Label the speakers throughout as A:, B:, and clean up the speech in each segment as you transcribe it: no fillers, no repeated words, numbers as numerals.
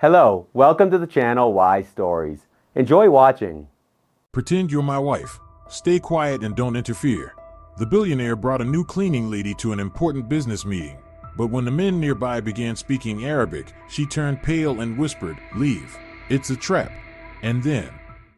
A: Hello, welcome to the channel Wise Stories. Enjoy watching.
B: Pretend you're my wife. Stay quiet and don't interfere. The billionaire brought a new cleaning lady to an important business meeting. But when the men nearby began speaking Arabic, she turned pale and whispered, "Leave. It's a trap." And then,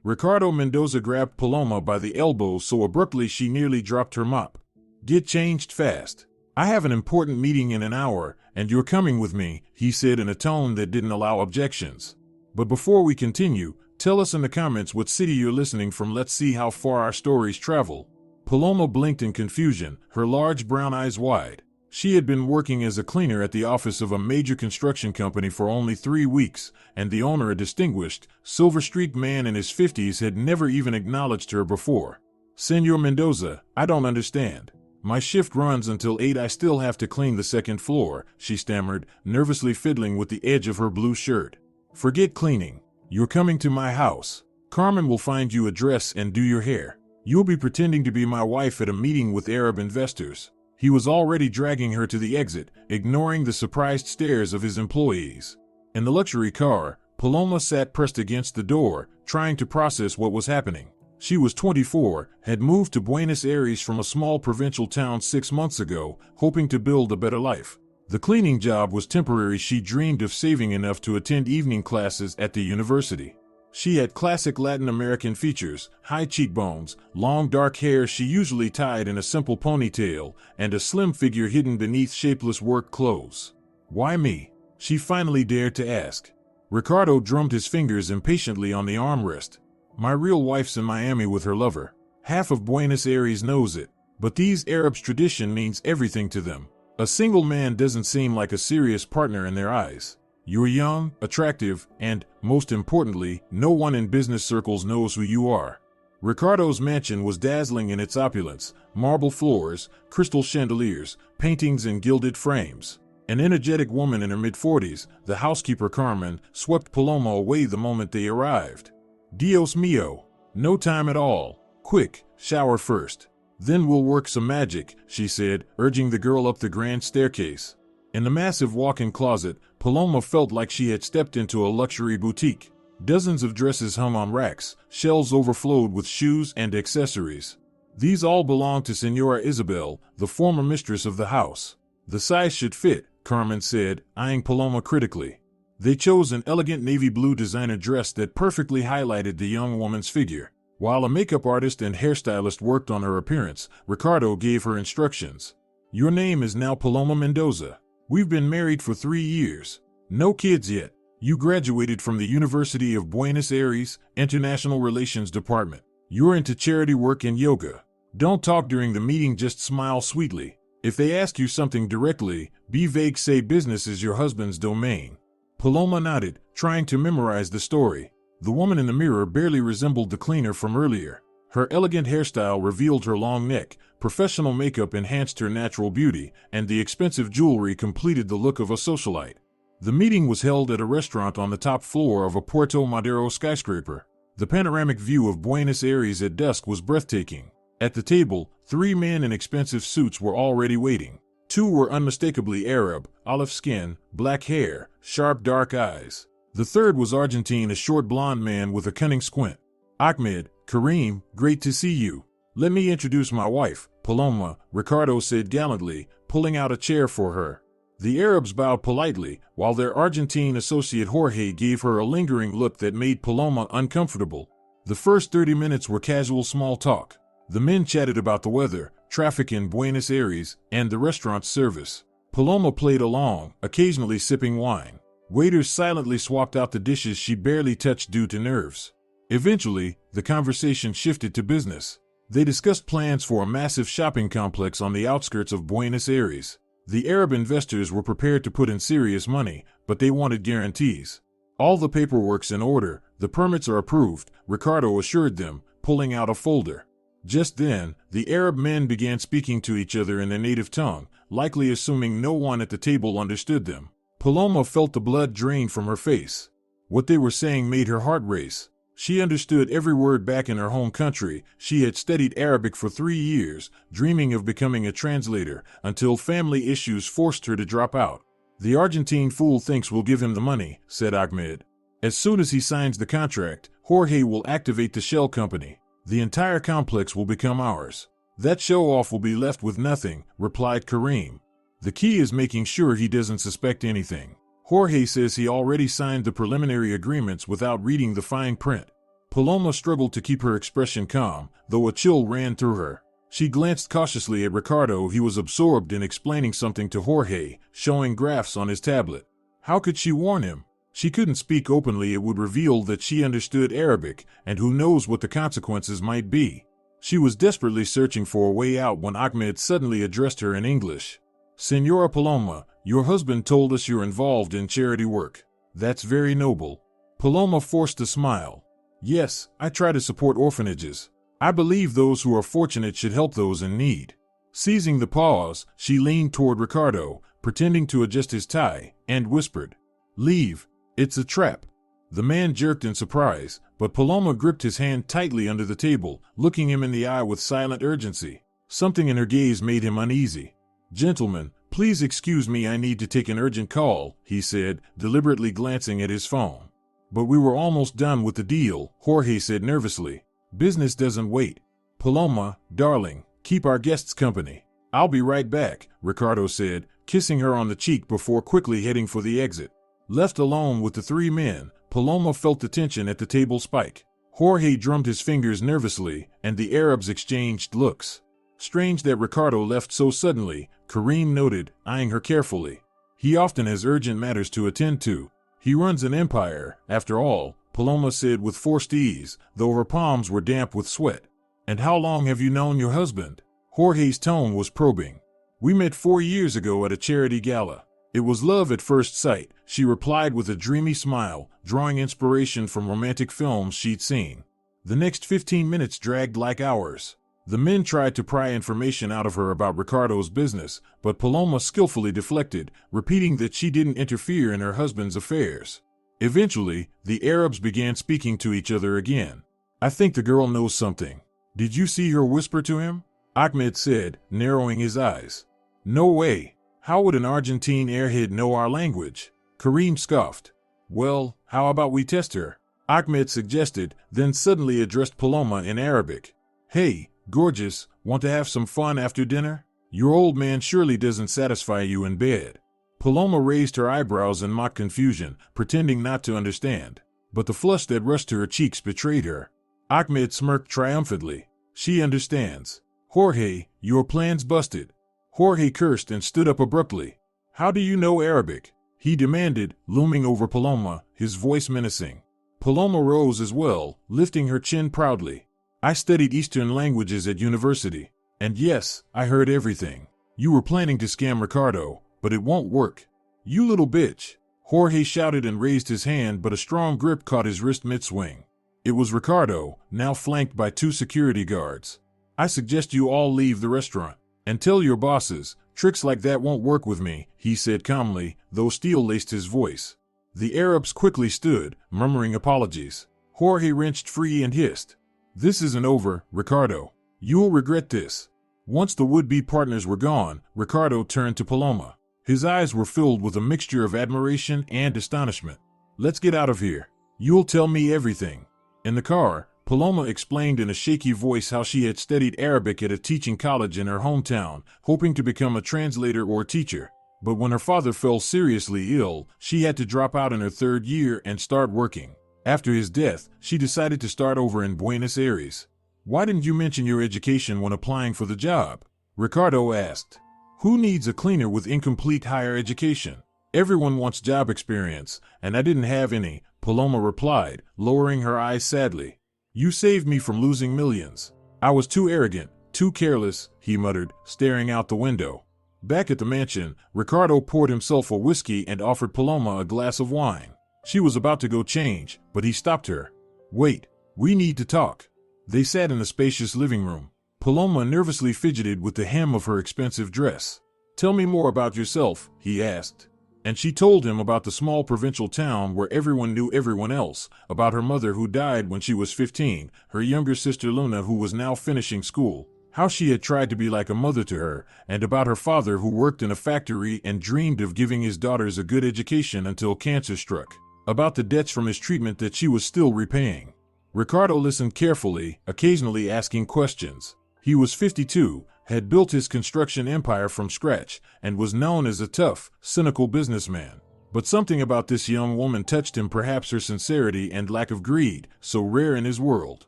B: Ricardo Mendoza grabbed Paloma by the elbow so abruptly she nearly dropped her mop. "Get changed fast. I have an important meeting in an hour, and you're coming with me," he said in a tone that didn't allow objections. But before we continue, tell us in the comments what city you're listening from. Let's see how far our stories travel. Paloma blinked in confusion, her large brown eyes wide. She had been working as a cleaner at the office of a major construction company for only 3 weeks, and the owner, a distinguished, silver-streaked man in his 50s, had never even acknowledged her before. "Senor Mendoza, I don't understand. My shift runs until 8. I still have to clean the second floor," she stammered, nervously fiddling with the edge of her blue shirt. "Forget cleaning. You're coming to my house. Carmen will find you a dress and do your hair. You'll be pretending to be my wife at a meeting with Arab investors." He was already dragging her to the exit, ignoring the surprised stares of his employees. In the luxury car, Paloma sat pressed against the door, trying to process what was happening. She was 24, had moved to Buenos Aires from a small provincial town 6 months ago, hoping to build a better life. The cleaning job was temporary. She dreamed of saving enough to attend evening classes at the university. She had classic Latin American features, high cheekbones, long dark hair she usually tied in a simple ponytail, and a slim figure hidden beneath shapeless work clothes. "Why me?" she finally dared to ask. Ricardo drummed his fingers impatiently on the armrest. "My real wife's in Miami with her lover. Half of Buenos Aires knows it, but these Arabs' tradition means everything to them. A single man doesn't seem like a serious partner in their eyes. You're young, attractive, and, most importantly, no one in business circles knows who you are." Ricardo's mansion was dazzling in its opulence: marble floors, crystal chandeliers, paintings in gilded frames. An energetic woman in her mid-40s, the housekeeper Carmen, swept Paloma away the moment they arrived. "Dios mío. No time at all. Quick, shower first. Then we'll work some magic," she said, urging the girl up the grand staircase. In the massive walk-in closet, Paloma felt like she had stepped into a luxury boutique. Dozens of dresses hung on racks, shelves overflowed with shoes and accessories. These all belonged to Senora Isabel, the former mistress of the house. "The size should fit," Carmen said, eyeing Paloma critically. They chose an elegant navy blue designer dress that perfectly highlighted the young woman's figure. While a makeup artist and hairstylist worked on her appearance, Ricardo gave her instructions. "Your name is now Paloma Mendoza. We've been married for 3 years. No kids yet. You graduated from the University of Buenos Aires, International Relations Department. You're into charity work and yoga. Don't talk during the meeting, just smile sweetly. If they ask you something directly, be vague, say business is your husband's domain." Paloma nodded, trying to memorize the story. The woman in the mirror barely resembled the cleaner from earlier. Her elegant hairstyle revealed her long neck, professional makeup enhanced her natural beauty, and the expensive jewelry completed the look of a socialite. The meeting was held at a restaurant on the top floor of a Puerto Madero skyscraper. The panoramic view of Buenos Aires at dusk was breathtaking. At the table, 3 men in expensive suits were already waiting. 2 were unmistakably Arab, olive skin, black hair, sharp dark eyes. The third was Argentine, a short blonde man with a cunning squint. "Ahmed, Kareem, great to see you. Let me introduce my wife, Paloma," Ricardo said gallantly, pulling out a chair for her. The Arabs bowed politely, while their Argentine associate Jorge gave her a lingering look that made Paloma uncomfortable. The first 30 minutes were casual small talk. The men chatted about the weather, traffic in Buenos Aires, and the restaurant's service. Paloma played along, occasionally sipping wine. Waiters silently swapped out the dishes she barely touched due to nerves. Eventually, the conversation shifted to business. They discussed plans for a massive shopping complex on the outskirts of Buenos Aires. The Arab investors were prepared to put in serious money, but they wanted guarantees. "All the paperwork's in order, the permits are approved," Ricardo assured them, pulling out a folder. Just then, the Arab men began speaking to each other in their native tongue, likely assuming no one at the table understood them. Paloma felt the blood drain from her face. What they were saying made her heart race. She understood every word back in her home country. She had studied Arabic for 3 years, dreaming of becoming a translator, until family issues forced her to drop out. The Argentine fool thinks we'll give him the money, said Ahmed. As soon as he signs the contract, Jorge will activate the shell company. The entire complex will become ours. That show-off will be left with nothing, replied Kareem. The key is making sure he doesn't suspect anything. Jorge says he already signed the preliminary agreements without reading the fine print. Paloma struggled to keep her expression calm, though a chill ran through her. She glanced cautiously at Ricardo. He was absorbed in explaining something to Jorge, showing graphs on his tablet. How could she warn him? She couldn't speak openly. It would reveal that she understood Arabic, and who knows what the consequences might be. She was desperately searching for a way out when Ahmed suddenly addressed her in English. Senora Paloma, your husband told us you're involved in charity work. That's very noble. Paloma forced a smile. Yes, I try to support orphanages. I believe those who are fortunate should help those in need. Seizing the pause, she leaned toward Ricardo, pretending to adjust his tie, and whispered, "Leave. It's a trap." The man jerked in surprise, but Paloma gripped his hand tightly under the table, looking him in the eye with silent urgency. Something in her gaze made him uneasy. "Gentlemen, please excuse me, I need to take an urgent call," he said, deliberately glancing at his phone. "But we were almost done with the deal," Jorge said nervously. "Business doesn't wait. Paloma, darling, keep our guests company." "I'll be right back," Ricardo said, kissing her on the cheek before quickly heading for the exit. Left alone with the three men, Paloma felt the tension at the table spike. Jorge drummed his fingers nervously, and the Arabs exchanged looks. Strange that Ricardo left so suddenly, Kareem noted, eyeing her carefully. He often has urgent matters to attend to. He runs an empire, after all, Paloma said with forced ease, though her palms were damp with sweat. "And how long have you known your husband?" Jorge's tone was probing. "We met 4 years ago at a charity gala. It was love at first sight," she replied with a dreamy smile, drawing inspiration from romantic films she'd seen. The next 15 minutes dragged like hours. The men tried to pry information out of her about Ricardo's business, but Paloma skillfully deflected, repeating that she didn't interfere in her husband's affairs. Eventually, the Arabs began speaking to each other again. "I think the girl knows something. Did you see her whisper to him?" Ahmed said, narrowing his eyes. "No way. How would an Argentine airhead know our language?" Kareem scoffed. "Well, how about we test her?" Ahmed suggested, then suddenly addressed Paloma in Arabic. "Hey, gorgeous, want to have some fun after dinner? Your old man surely doesn't satisfy you in bed." Paloma raised her eyebrows in mock confusion, pretending not to understand. But the flush that rushed to her cheeks betrayed her. Ahmed smirked triumphantly. "She understands. Jorge, your plan's busted." Jorge cursed and stood up abruptly. "How do you know Arabic?" he demanded, looming over Paloma, his voice menacing. Paloma rose as well, lifting her chin proudly. "I studied Eastern languages at university. And yes, I heard everything. You were planning to scam Ricardo, but it won't work." "You little bitch!" Jorge shouted and raised his hand, but a strong grip caught his wrist mid-swing. It was Ricardo, now flanked by 2 security guards. "I suggest you all leave the restaurant. And tell your bosses, tricks like that won't work with me," he said calmly, though steel laced his voice. The Arabs quickly stood, murmuring apologies. Jorge wrenched free and hissed, "This isn't over, Ricardo. You'll regret this." Once the would-be partners were gone, Ricardo turned to Paloma. His eyes were filled with a mixture of admiration and astonishment. "Let's get out of here. You'll tell me everything." In the car, Paloma explained in a shaky voice how she had studied Arabic at a teaching college in her hometown, hoping to become a translator or teacher. But when her father fell seriously ill, she had to drop out in her 3rd year and start working. After his death, she decided to start over in Buenos Aires. "Why didn't you mention your education when applying for the job?" Ricardo asked. "Who needs a cleaner with incomplete higher education? Everyone wants job experience, and I didn't have any," Paloma replied, lowering her eyes sadly. "You saved me from losing millions. I was too arrogant, too careless," he muttered, staring out the window. Back at the mansion, Ricardo poured himself a whiskey and offered Paloma a glass of wine. She was about to go change, but he stopped her. "Wait, we need to talk." They sat in the spacious living room. Paloma nervously fidgeted with the hem of her expensive dress. "Tell me more about yourself," he asked. And she told him about the small provincial town where everyone knew everyone else, about her mother who died when she was 15, her younger sister Luna who was now finishing school, how she had tried to be like a mother to her, and about her father who worked in a factory and dreamed of giving his daughters a good education until cancer struck, about the debts from his treatment that she was still repaying. Ricardo listened carefully, occasionally asking questions. He was 52, had built his construction empire from scratch, and was known as a tough, cynical businessman. But something about this young woman touched him, perhaps her sincerity and lack of greed, so rare in his world.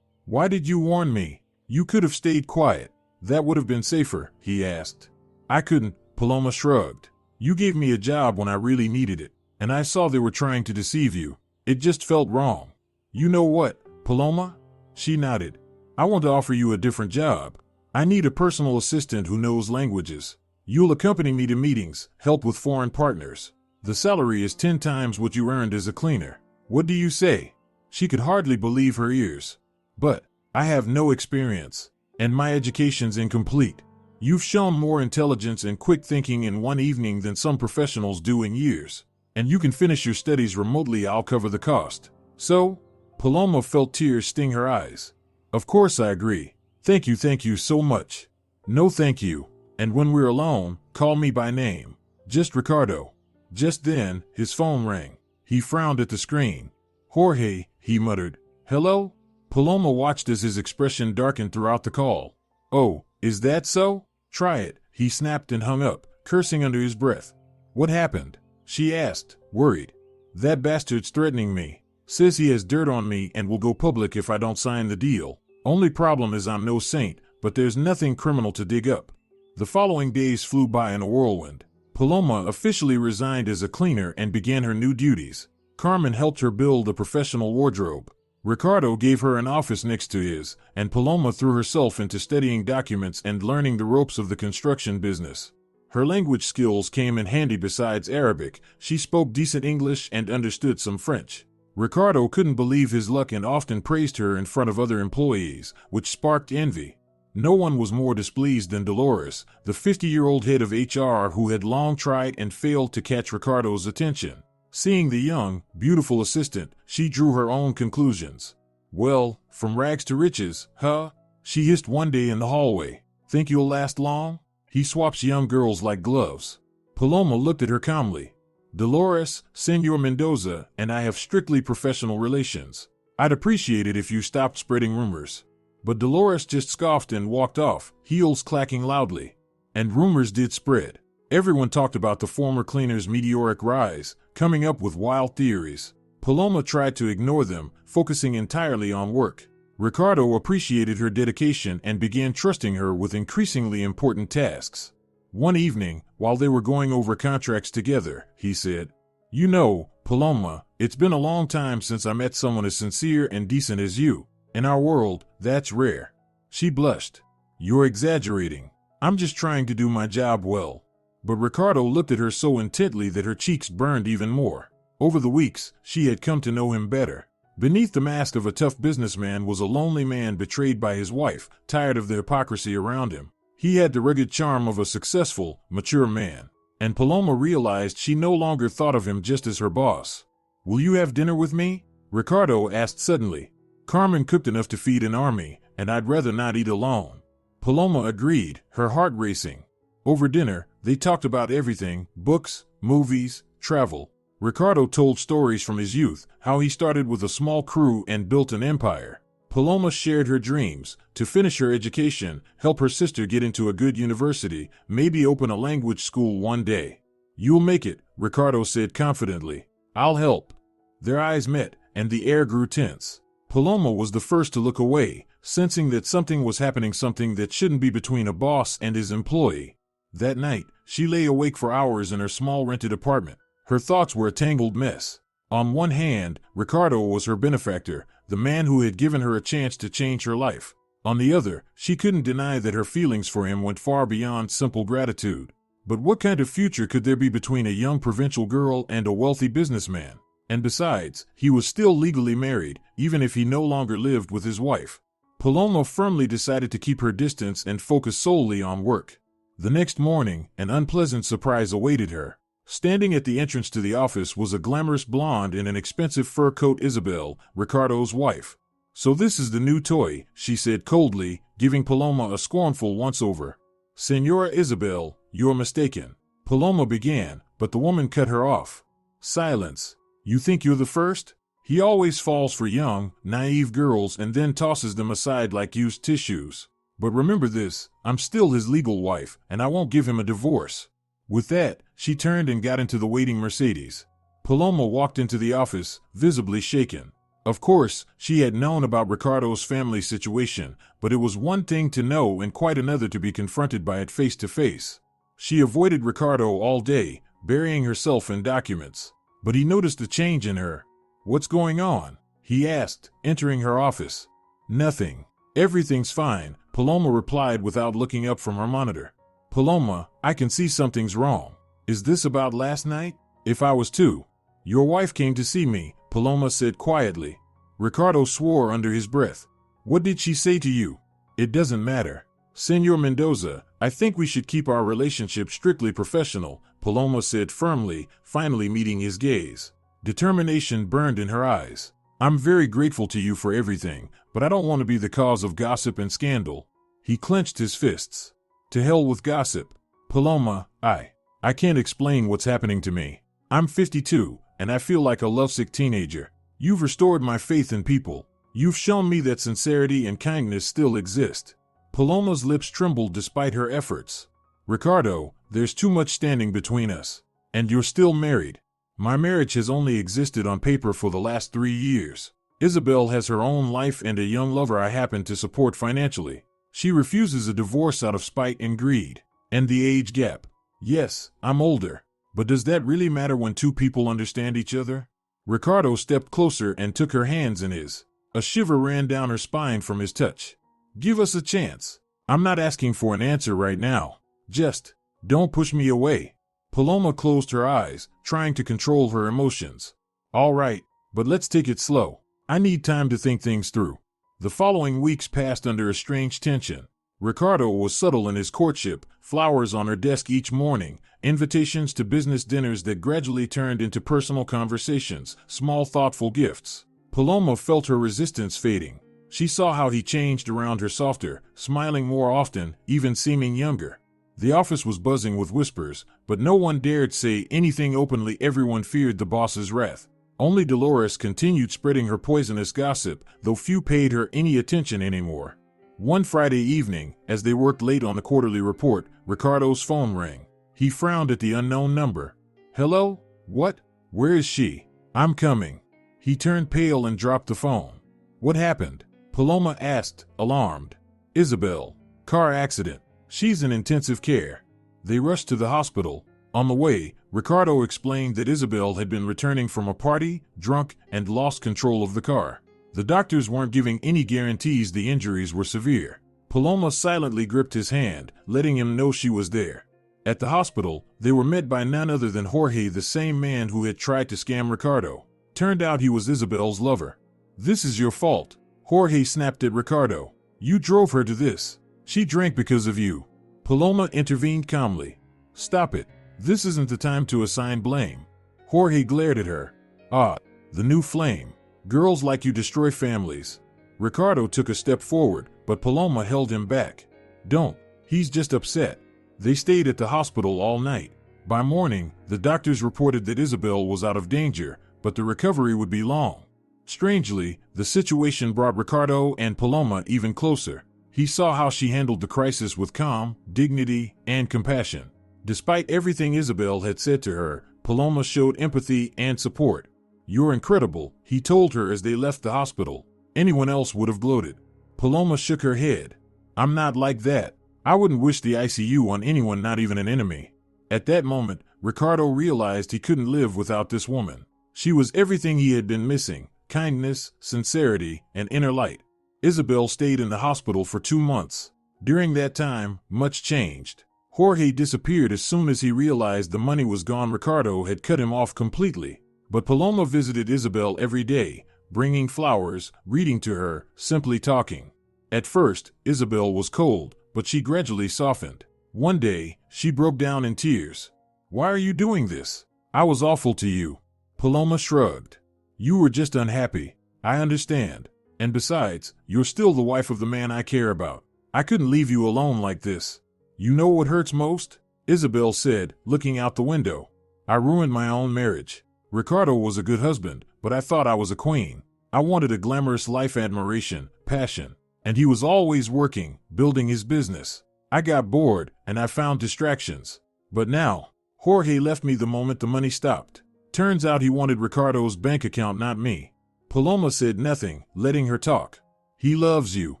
B: "Why did you warn me? You could have stayed quiet. That would have been safer," he asked. "I couldn't," Paloma shrugged. "You gave me a job when I really needed it, and I saw they were trying to deceive you. It just felt wrong." "You know what, Paloma?" She nodded. "I want to offer you a different job. I need a personal assistant who knows languages. You'll accompany me to meetings, help with foreign partners. The salary is 10 times what you earned as a cleaner. What do you say?" She could hardly believe her ears. "But I have no experience, and my education's incomplete. You've shown more intelligence and quick thinking in one evening than some professionals do in years. And you can finish your studies remotely. I'll cover the cost." "So?" Paloma felt tears sting her eyes. "Of course I agree. Thank you so much." "No thank you. And when we're alone, call me by name. Just Ricardo." Just then, his phone rang. He frowned at the screen. "Jorge," he muttered. "Hello?" Paloma watched as his expression darkened throughout the call. "Oh, is that so? Try it," he snapped and hung up, cursing under his breath. "What happened?" she asked, worried. "That bastard's threatening me. Says he has dirt on me and will go public if I don't sign the deal. Only problem is I'm no saint, but there's nothing criminal to dig up." The following days flew by in a whirlwind. Paloma officially resigned as a cleaner and began her new duties. Carmen helped her build a professional wardrobe. Ricardo gave her an office next to his, and Paloma threw herself into studying documents and learning the ropes of the construction business. Her language skills came in handy. Besides Arabic, she spoke decent English and understood some French. Ricardo couldn't believe his luck and often praised her in front of other employees, which sparked envy. No one was more displeased than Dolores, the 50-year-old head of HR who had long tried and failed to catch Ricardo's attention. Seeing the young, beautiful assistant, she drew her own conclusions. "Well, from rags to riches, huh?" she hissed one day in the hallway. "Think you'll last long? He swaps young girls like gloves." Paloma looked at her calmly. "Dolores, Senor Mendoza, and I have strictly professional relations. I'd appreciate it if you stopped spreading rumors." But Dolores just scoffed and walked off, heels clacking loudly. And rumors did spread. Everyone talked about the former cleaner's meteoric rise, coming up with wild theories. Paloma tried to ignore them, focusing entirely on work. Ricardo appreciated her dedication and began trusting her with increasingly important tasks. One evening, while they were going over contracts together, he said, "You know, Paloma, it's been a long time since I met someone as sincere and decent as you. In our world, that's rare." She blushed. "You're exaggerating. I'm just trying to do my job well." But Ricardo looked at her so intently that her cheeks burned even more. Over the weeks, she had come to know him better. Beneath the mask of a tough businessman was a lonely man betrayed by his wife, tired of the hypocrisy around him. He had the rugged charm of a successful, mature man. And Paloma realized she no longer thought of him just as her boss. "Will you have dinner with me?" Ricardo asked suddenly. "Carmen cooked enough to feed an army, and I'd rather not eat alone." Paloma agreed, her heart racing. Over dinner, they talked about everything: books, movies, travel. Ricardo told stories from his youth, how he started with a small crew and built an empire. Paloma shared her dreams, to finish her education, help her sister get into a good university, maybe open a language school one day. "You'll make it," Ricardo said confidently. "I'll help." Their eyes met, and the air grew tense. Paloma was the first to look away, sensing that something was happening, something that shouldn't be between a boss and his employee. That night, she lay awake for hours in her small rented apartment. Her thoughts were a tangled mess. On one hand, Ricardo was her benefactor, the man who had given her a chance to change her life. On the other, she couldn't deny that her feelings for him went far beyond simple gratitude. But what kind of future could there be between a young provincial girl and a wealthy businessman? And besides, he was still legally married, even if he no longer lived with his wife. Paloma firmly decided to keep her distance and focus solely on work. The next morning, an unpleasant surprise awaited her. Standing at the entrance to the office was a glamorous blonde in an expensive fur coat, Isabel, Ricardo's wife. So this is the new toy, she said coldly, giving Paloma a scornful once-over. Senora Isabel, you're mistaken. Paloma began, but the woman cut her off. Silence. You think you're the first? He always falls for young, naive girls and then tosses them aside like used tissues. But remember this, I'm still his legal wife, and I won't give him a divorce. With that, she turned and got into the waiting Mercedes. Paloma walked into the office, visibly shaken. Of course, she had known about Ricardo's family situation, but it was one thing to know and quite another to be confronted by it face to face. She avoided Ricardo all day, burying herself in documents. But he noticed a change in her. What's going on? He asked, entering her office. Nothing. Everything's fine, Paloma replied without looking up from her monitor. Paloma, I can see something's wrong. Is this about last night? If I was to. Your wife came to see me, Paloma said quietly. Ricardo swore under his breath. What did she say to you? It doesn't matter. Senor Mendoza, I think we should keep our relationship strictly professional, Paloma said firmly, finally meeting his gaze. Determination burned in her eyes. I'm very grateful to you for everything, but I don't want to be the cause of gossip and scandal. He clenched his fists. To hell with gossip. Paloma, I can't explain what's happening to me. I'm 52, and I feel like a lovesick teenager. You've restored my faith in people. You've shown me that sincerity and kindness still exist. Paloma's lips trembled despite her efforts. Ricardo, there's too much standing between us. And you're still married. My marriage has only existed on paper for the last 3 years. Isabel has her own life and a young lover I happen to support financially. She refuses a divorce out of spite and greed. And the age gap. Yes, I'm older. But does that really matter when two people understand each other? Ricardo stepped closer and took her hands in his. A shiver ran down her spine from his touch. Give us a chance. I'm not asking for an answer right now. Just, don't push me away. Paloma closed her eyes, trying to control her emotions. All right, but let's take it slow. I need time to think things through. The following weeks passed under a strange tension. Ricardo was subtle in his courtship, flowers on her desk each morning, invitations to business dinners that gradually turned into personal conversations, small thoughtful gifts. Paloma felt her resistance fading. She saw how he changed around her softer, smiling more often, even seeming younger. The office was buzzing with whispers, but no one dared say anything openly. Everyone feared the boss's wrath. Only Dolores continued spreading her poisonous gossip, though few paid her any attention anymore. One Friday evening, as they worked late on the quarterly report, Ricardo's phone rang. He frowned at the unknown number. Hello? What? Where is she? I'm coming. He turned pale and dropped the phone. What happened? Paloma asked, alarmed. Isabel. Car accident. She's in intensive care. They rushed to the hospital. On the way, Ricardo explained that Isabel had been returning from a party, drunk, and lost control of the car. The doctors weren't giving any guarantees the injuries were severe. Paloma silently gripped his hand, letting him know she was there. At the hospital, they were met by none other than Jorge, the same man who had tried to scam Ricardo. Turned out he was Isabel's lover. This is your fault. Jorge snapped at Ricardo. You drove her to this. She drank because of you. Paloma intervened calmly. Stop it. This isn't the time to assign blame. Jorge glared at her. The new flame. Girls like you destroy families. Ricardo took a step forward, but Paloma held him back. Don't. He's just upset. They stayed at the hospital all night. By morning, the doctors reported that Isabel was out of danger, but the recovery would be long. Strangely, the situation brought Ricardo and Paloma even closer. He saw how she handled the crisis with calm, dignity, and compassion. Despite everything Isabel had said to her, Paloma showed empathy and support. You're incredible, he told her as they left the hospital. Anyone else would have gloated. Paloma shook her head. I'm not like that. I wouldn't wish the ICU on anyone, not even an enemy. At that moment, Ricardo realized he couldn't live without this woman. She was everything he had been missing: kindness, sincerity, and inner light. Isabel stayed in the hospital for 2 months. During that time, much changed. Jorge disappeared as soon as he realized the money was gone. Ricardo had cut him off completely. But Paloma visited Isabel every day, bringing flowers, reading to her, simply talking. At first, Isabel was cold, but she gradually softened. One day, she broke down in tears. Why are you doing this? I was awful to you. Paloma shrugged. You were just unhappy. I understand. And besides, you're still the wife of the man I care about. I couldn't leave you alone like this. You know what hurts most? Isabel said, looking out the window. I ruined my own marriage. Ricardo was a good husband, but I thought I was a queen. I wanted a glamorous life, admiration, passion. And he was always working, building his business. I got bored, and I found distractions. But now, Jorge left me the moment the money stopped. Turns out he wanted Ricardo's bank account, not me. Paloma said nothing, letting her talk. He loves you.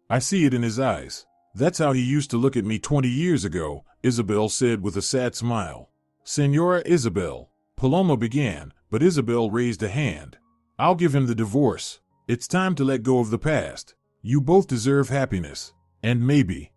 B: I see it in his eyes. That's how he used to look at me 20 years ago, Isabel said with a sad smile. Senora Isabel, Paloma began, but Isabel raised a hand. I'll give him the divorce. It's time to let go of the past. You both deserve happiness. And maybe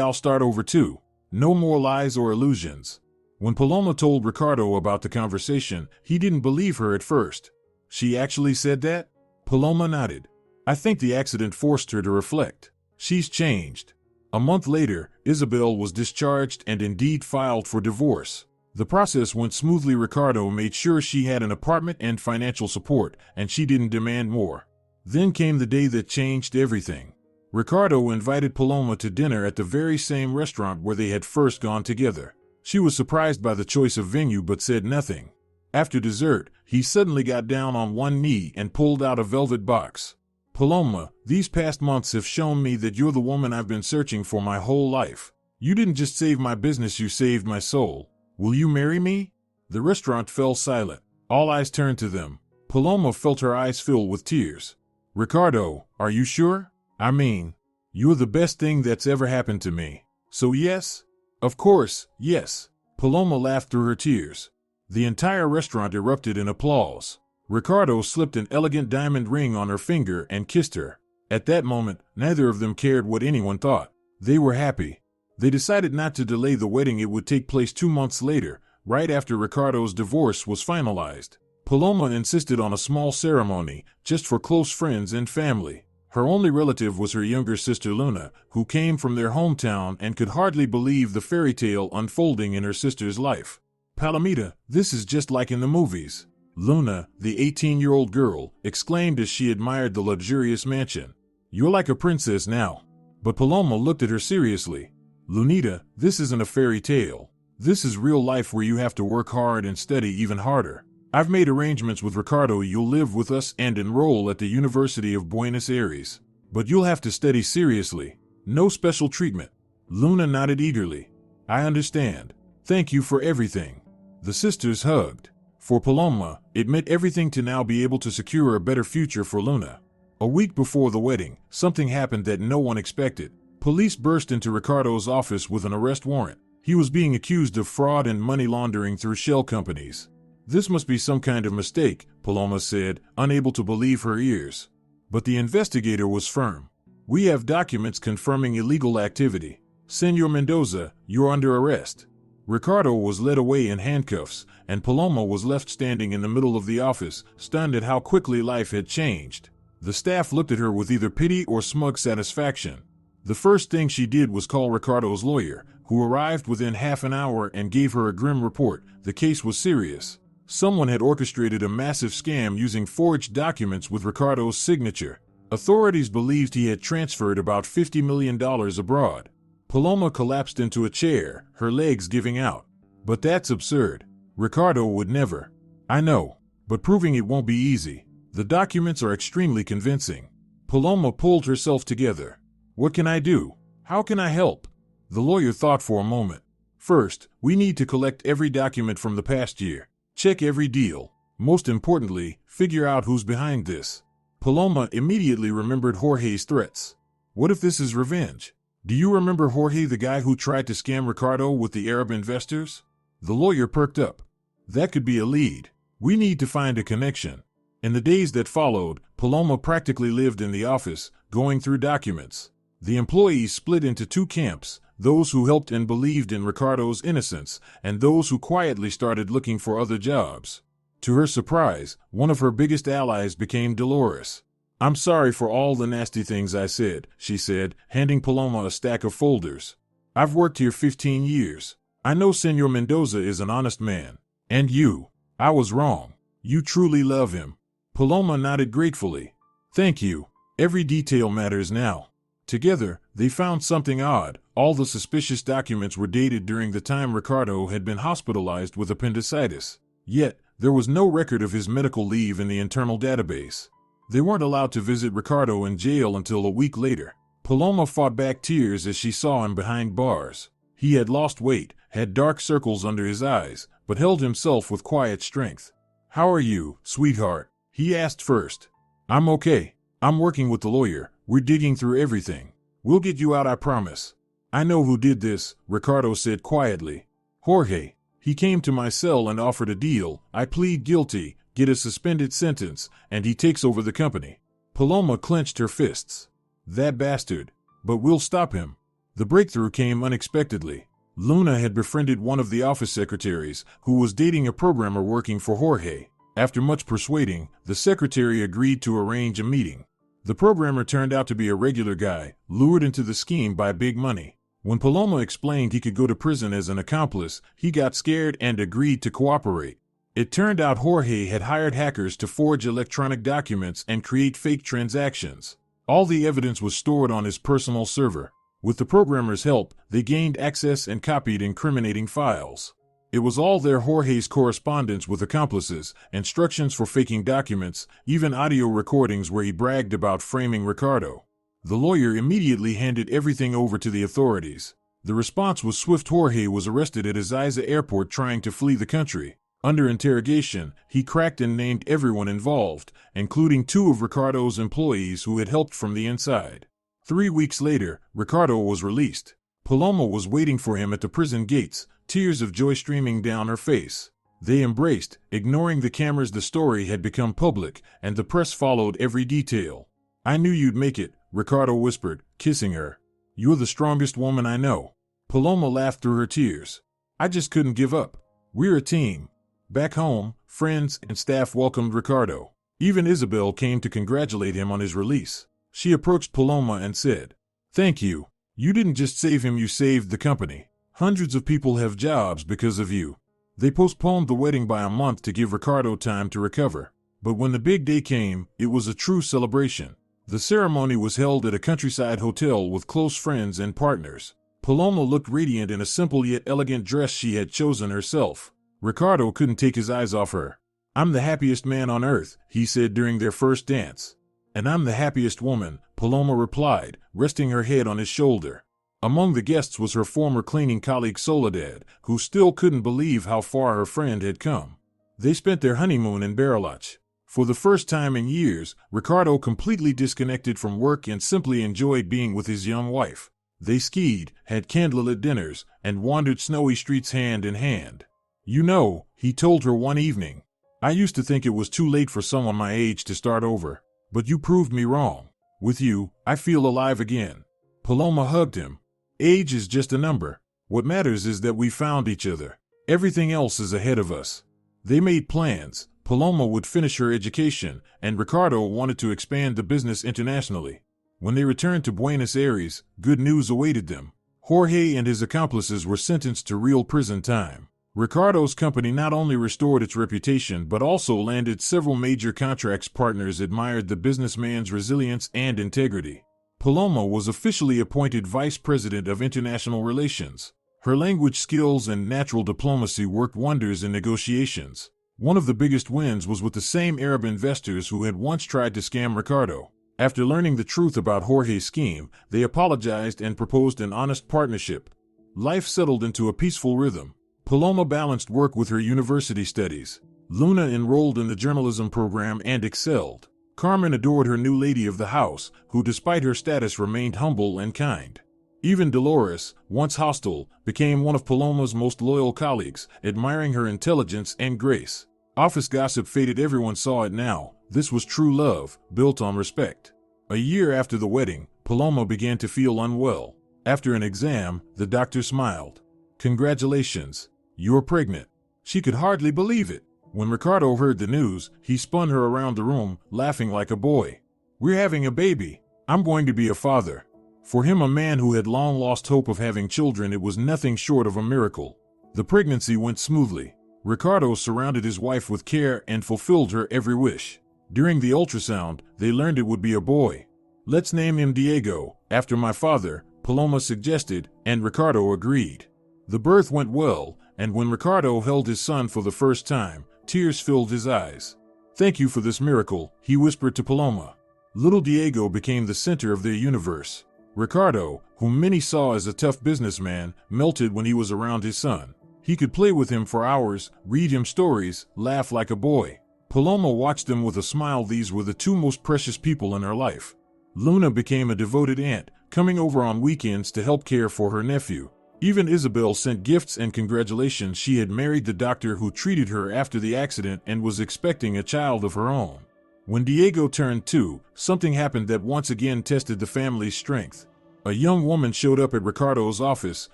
B: I'll start over too. No more lies or illusions. When Paloma told Ricardo about the conversation, he didn't believe her at first. She actually said that? Paloma nodded. I think the accident forced her to reflect. She's changed. A month later, Isabel was discharged and indeed filed for divorce. The process went smoothly. Ricardo made sure she had an apartment and financial support, and she didn't demand more. Then came the day that changed everything. Ricardo invited Paloma to dinner at the very same restaurant where they had first gone together. She was surprised by the choice of venue but said nothing. After dessert, he suddenly got down on one knee and pulled out a velvet box. Paloma, these past months have shown me that you're the woman I've been searching for my whole life. You didn't just save my business, you saved my soul. Will you marry me? The restaurant fell silent. All eyes turned to them. Paloma felt her eyes fill with tears. Ricardo, are you sure? I mean, you're the best thing that's ever happened to me. So yes? Of course, yes. Paloma laughed through her tears. The entire restaurant erupted in applause. Ricardo slipped an elegant diamond ring on her finger and kissed her. At that moment, neither of them cared what anyone thought. They were happy. They decided not to delay the wedding. It would take place 2 months later, right after Ricardo's divorce was finalized. Paloma insisted on a small ceremony, just for close friends and family. Her only relative was her younger sister Luna, who came from their hometown and could hardly believe the fairy tale unfolding in her sister's life. Palomita, this is just like in the movies. Luna, the 18-year-old girl, exclaimed as she admired the luxurious mansion. You're like a princess now. But Paloma looked at her seriously. Lunita, this isn't a fairy tale. This is real life where you have to work hard and study even harder. I've made arrangements with Ricardo. You'll live with us and enroll at the University of Buenos Aires. But you'll have to study seriously. No special treatment. Luna nodded eagerly. I understand. Thank you for everything. The sisters hugged. For Paloma, it meant everything to now be able to secure a better future for Luna. A week before the wedding, something happened that no one expected. Police burst into Ricardo's office with an arrest warrant. He was being accused of fraud and money laundering through shell companies. This must be some kind of mistake, Paloma said, unable to believe her ears. But the investigator was firm. We have documents confirming illegal activity. Senor Mendoza, you're under arrest. Ricardo was led away in handcuffs, and Paloma was left standing in the middle of the office, stunned at how quickly life had changed. The staff looked at her with either pity or smug satisfaction. The first thing she did was call Ricardo's lawyer, who arrived within half an hour and gave her a grim report. The case was serious. Someone had orchestrated a massive scam using forged documents with Ricardo's signature. Authorities believed he had transferred about $50 million abroad. Paloma collapsed into a chair, her legs giving out. But that's absurd. Ricardo would never. I know, but proving it won't be easy. The documents are extremely convincing. Paloma pulled herself together. What can I do? How can I help? The lawyer thought for a moment. First, we need to collect every document from the past year. Check every deal. Most importantly, figure out who's behind this. Paloma immediately remembered Jorge's threats. What if this is revenge? Do you remember Jorge, the guy who tried to scam Ricardo with the Arab investors? The lawyer perked up. That could be a lead. We need to find a connection. In the days that followed, Paloma practically lived in the office, going through documents. The employees split into 2 camps, those who helped and believed in Ricardo's innocence, and those who quietly started looking for other jobs. To her surprise, one of her biggest allies became Dolores. I'm sorry for all the nasty things I said, she said, handing Paloma a stack of folders. I've worked here 15 years. I know Senor Mendoza is an honest man. And you. I was wrong. You truly love him. Paloma nodded gratefully. Thank you. Every detail matters now. Together, they found something odd. All the suspicious documents were dated during the time Ricardo had been hospitalized with appendicitis. Yet, there was no record of his medical leave in the internal database. They weren't allowed to visit Ricardo in jail until a week later. Paloma fought back tears as she saw him behind bars. He had lost weight, had dark circles under his eyes, but held himself with quiet strength. "How are you, sweetheart?" he asked first. "I'm okay. I'm working with the lawyer. We're digging through everything. We'll get you out, I promise." "I know who did this," Ricardo said quietly. "Jorge. He came to my cell and offered a deal. I plead guilty, get a suspended sentence, and he takes over the company." Paloma clenched her fists. "That bastard. But we'll stop him." The breakthrough came unexpectedly. Luna had befriended one of the office secretaries, who was dating a programmer working for Jorge. After much persuading, the secretary agreed to arrange a meeting. The programmer turned out to be a regular guy, lured into the scheme by big money. When Paloma explained he could go to prison as an accomplice, he got scared and agreed to cooperate. It turned out Jorge had hired hackers to forge electronic documents and create fake transactions. All the evidence was stored on his personal server. With the programmer's help, they gained access and copied incriminating files. It was all there: Jorge's correspondence with accomplices, instructions for faking documents, even audio recordings where he bragged about framing Ricardo. The lawyer immediately handed everything over to the authorities. The response was swift. Jorge was arrested at Ezeiza Airport trying to flee the country. Under interrogation, he cracked and named everyone involved, including 2 of Ricardo's employees who had helped from the inside. 3 weeks later, Ricardo was released. Paloma was waiting for him at the prison gates, tears of joy streaming down her face. They embraced, ignoring the cameras. The story had become public, and the press followed every detail. "I knew you'd make it," Ricardo whispered, kissing her. "You're the strongest woman I know." Paloma laughed through her tears. "I just couldn't give up. We're a team." Back home, friends and staff welcomed Ricardo. Even Isabel came to congratulate him on his release. She approached Paloma and said, "Thank you. You didn't just save him, you saved the company. Hundreds of people have jobs because of you." They postponed the wedding by a month to give Ricardo time to recover. But when the big day came, it was a true celebration. The ceremony was held at a countryside hotel with close friends and partners. Paloma looked radiant in a simple yet elegant dress she had chosen herself. Ricardo couldn't take his eyes off her. "I'm the happiest man on earth," he said during their first dance. "And I'm the happiest woman," Paloma replied, resting her head on his shoulder. Among the guests was her former cleaning colleague Soledad, who still couldn't believe how far her friend had come. They spent their honeymoon in Bariloche. For the first time in years, Ricardo completely disconnected from work and simply enjoyed being with his young wife. They skied, had candlelit dinners, and wandered snowy streets hand in hand. "You know," he told her one evening, "I used to think it was too late for someone my age to start over. But you proved me wrong. With you, I feel alive again." Paloma hugged him. "Age is just a number. What matters is that we found each other. Everything else is ahead of us." They made plans. Paloma would finish her education, and Ricardo wanted to expand the business internationally. When they returned to Buenos Aires, good news awaited them. Jorge and his accomplices were sentenced to real prison time. Ricardo's company not only restored its reputation but also landed several major contracts. Partners admired the businessman's resilience and integrity. Paloma was officially appointed Vice President of International Relations. Her language skills and natural diplomacy worked wonders in negotiations. One of the biggest wins was with the same Arab investors who had once tried to scam Ricardo. After learning the truth about Jorge's scheme, they apologized and proposed an honest partnership. Life settled into a peaceful rhythm. Paloma balanced work with her university studies. Luna enrolled in the journalism program and excelled. Carmen adored her new lady of the house, who despite her status remained humble and kind. Even Dolores, once hostile, became one of Paloma's most loyal colleagues, admiring her intelligence and grace. Office gossip faded. Everyone saw it now. This was true love, built on respect. A year after the wedding, Paloma began to feel unwell. After an exam, the doctor smiled. "Congratulations. You're pregnant." She could hardly believe it. When Ricardo heard the news, he spun her around the room, laughing like a boy. "We're having a baby. I'm going to be a father." For him, a man who had long lost hope of having children, it was nothing short of a miracle. The pregnancy went smoothly. Ricardo surrounded his wife with care and fulfilled her every wish. During the ultrasound, they learned it would be a boy. Let's name him Diego, after my father, Paloma suggested, and Ricardo agreed. The birth went well, and when Ricardo held his son for the first time, tears filled his eyes. Thank you for this miracle, he whispered to Paloma. Little Diego became the center of their universe. Ricardo, whom many saw as a tough businessman, melted when he was around his son. He could play with him for hours, read him stories, laugh like a boy. Paloma watched them with a smile. These were the two most precious people in her life. Luna became a devoted aunt, coming over on weekends to help care for her nephew. Even Isabel sent gifts and congratulations. She had married the doctor who treated her after the accident and was expecting a child of her own. When Diego turned 2, something happened that once again tested the family's strength. A young woman showed up at Ricardo's office,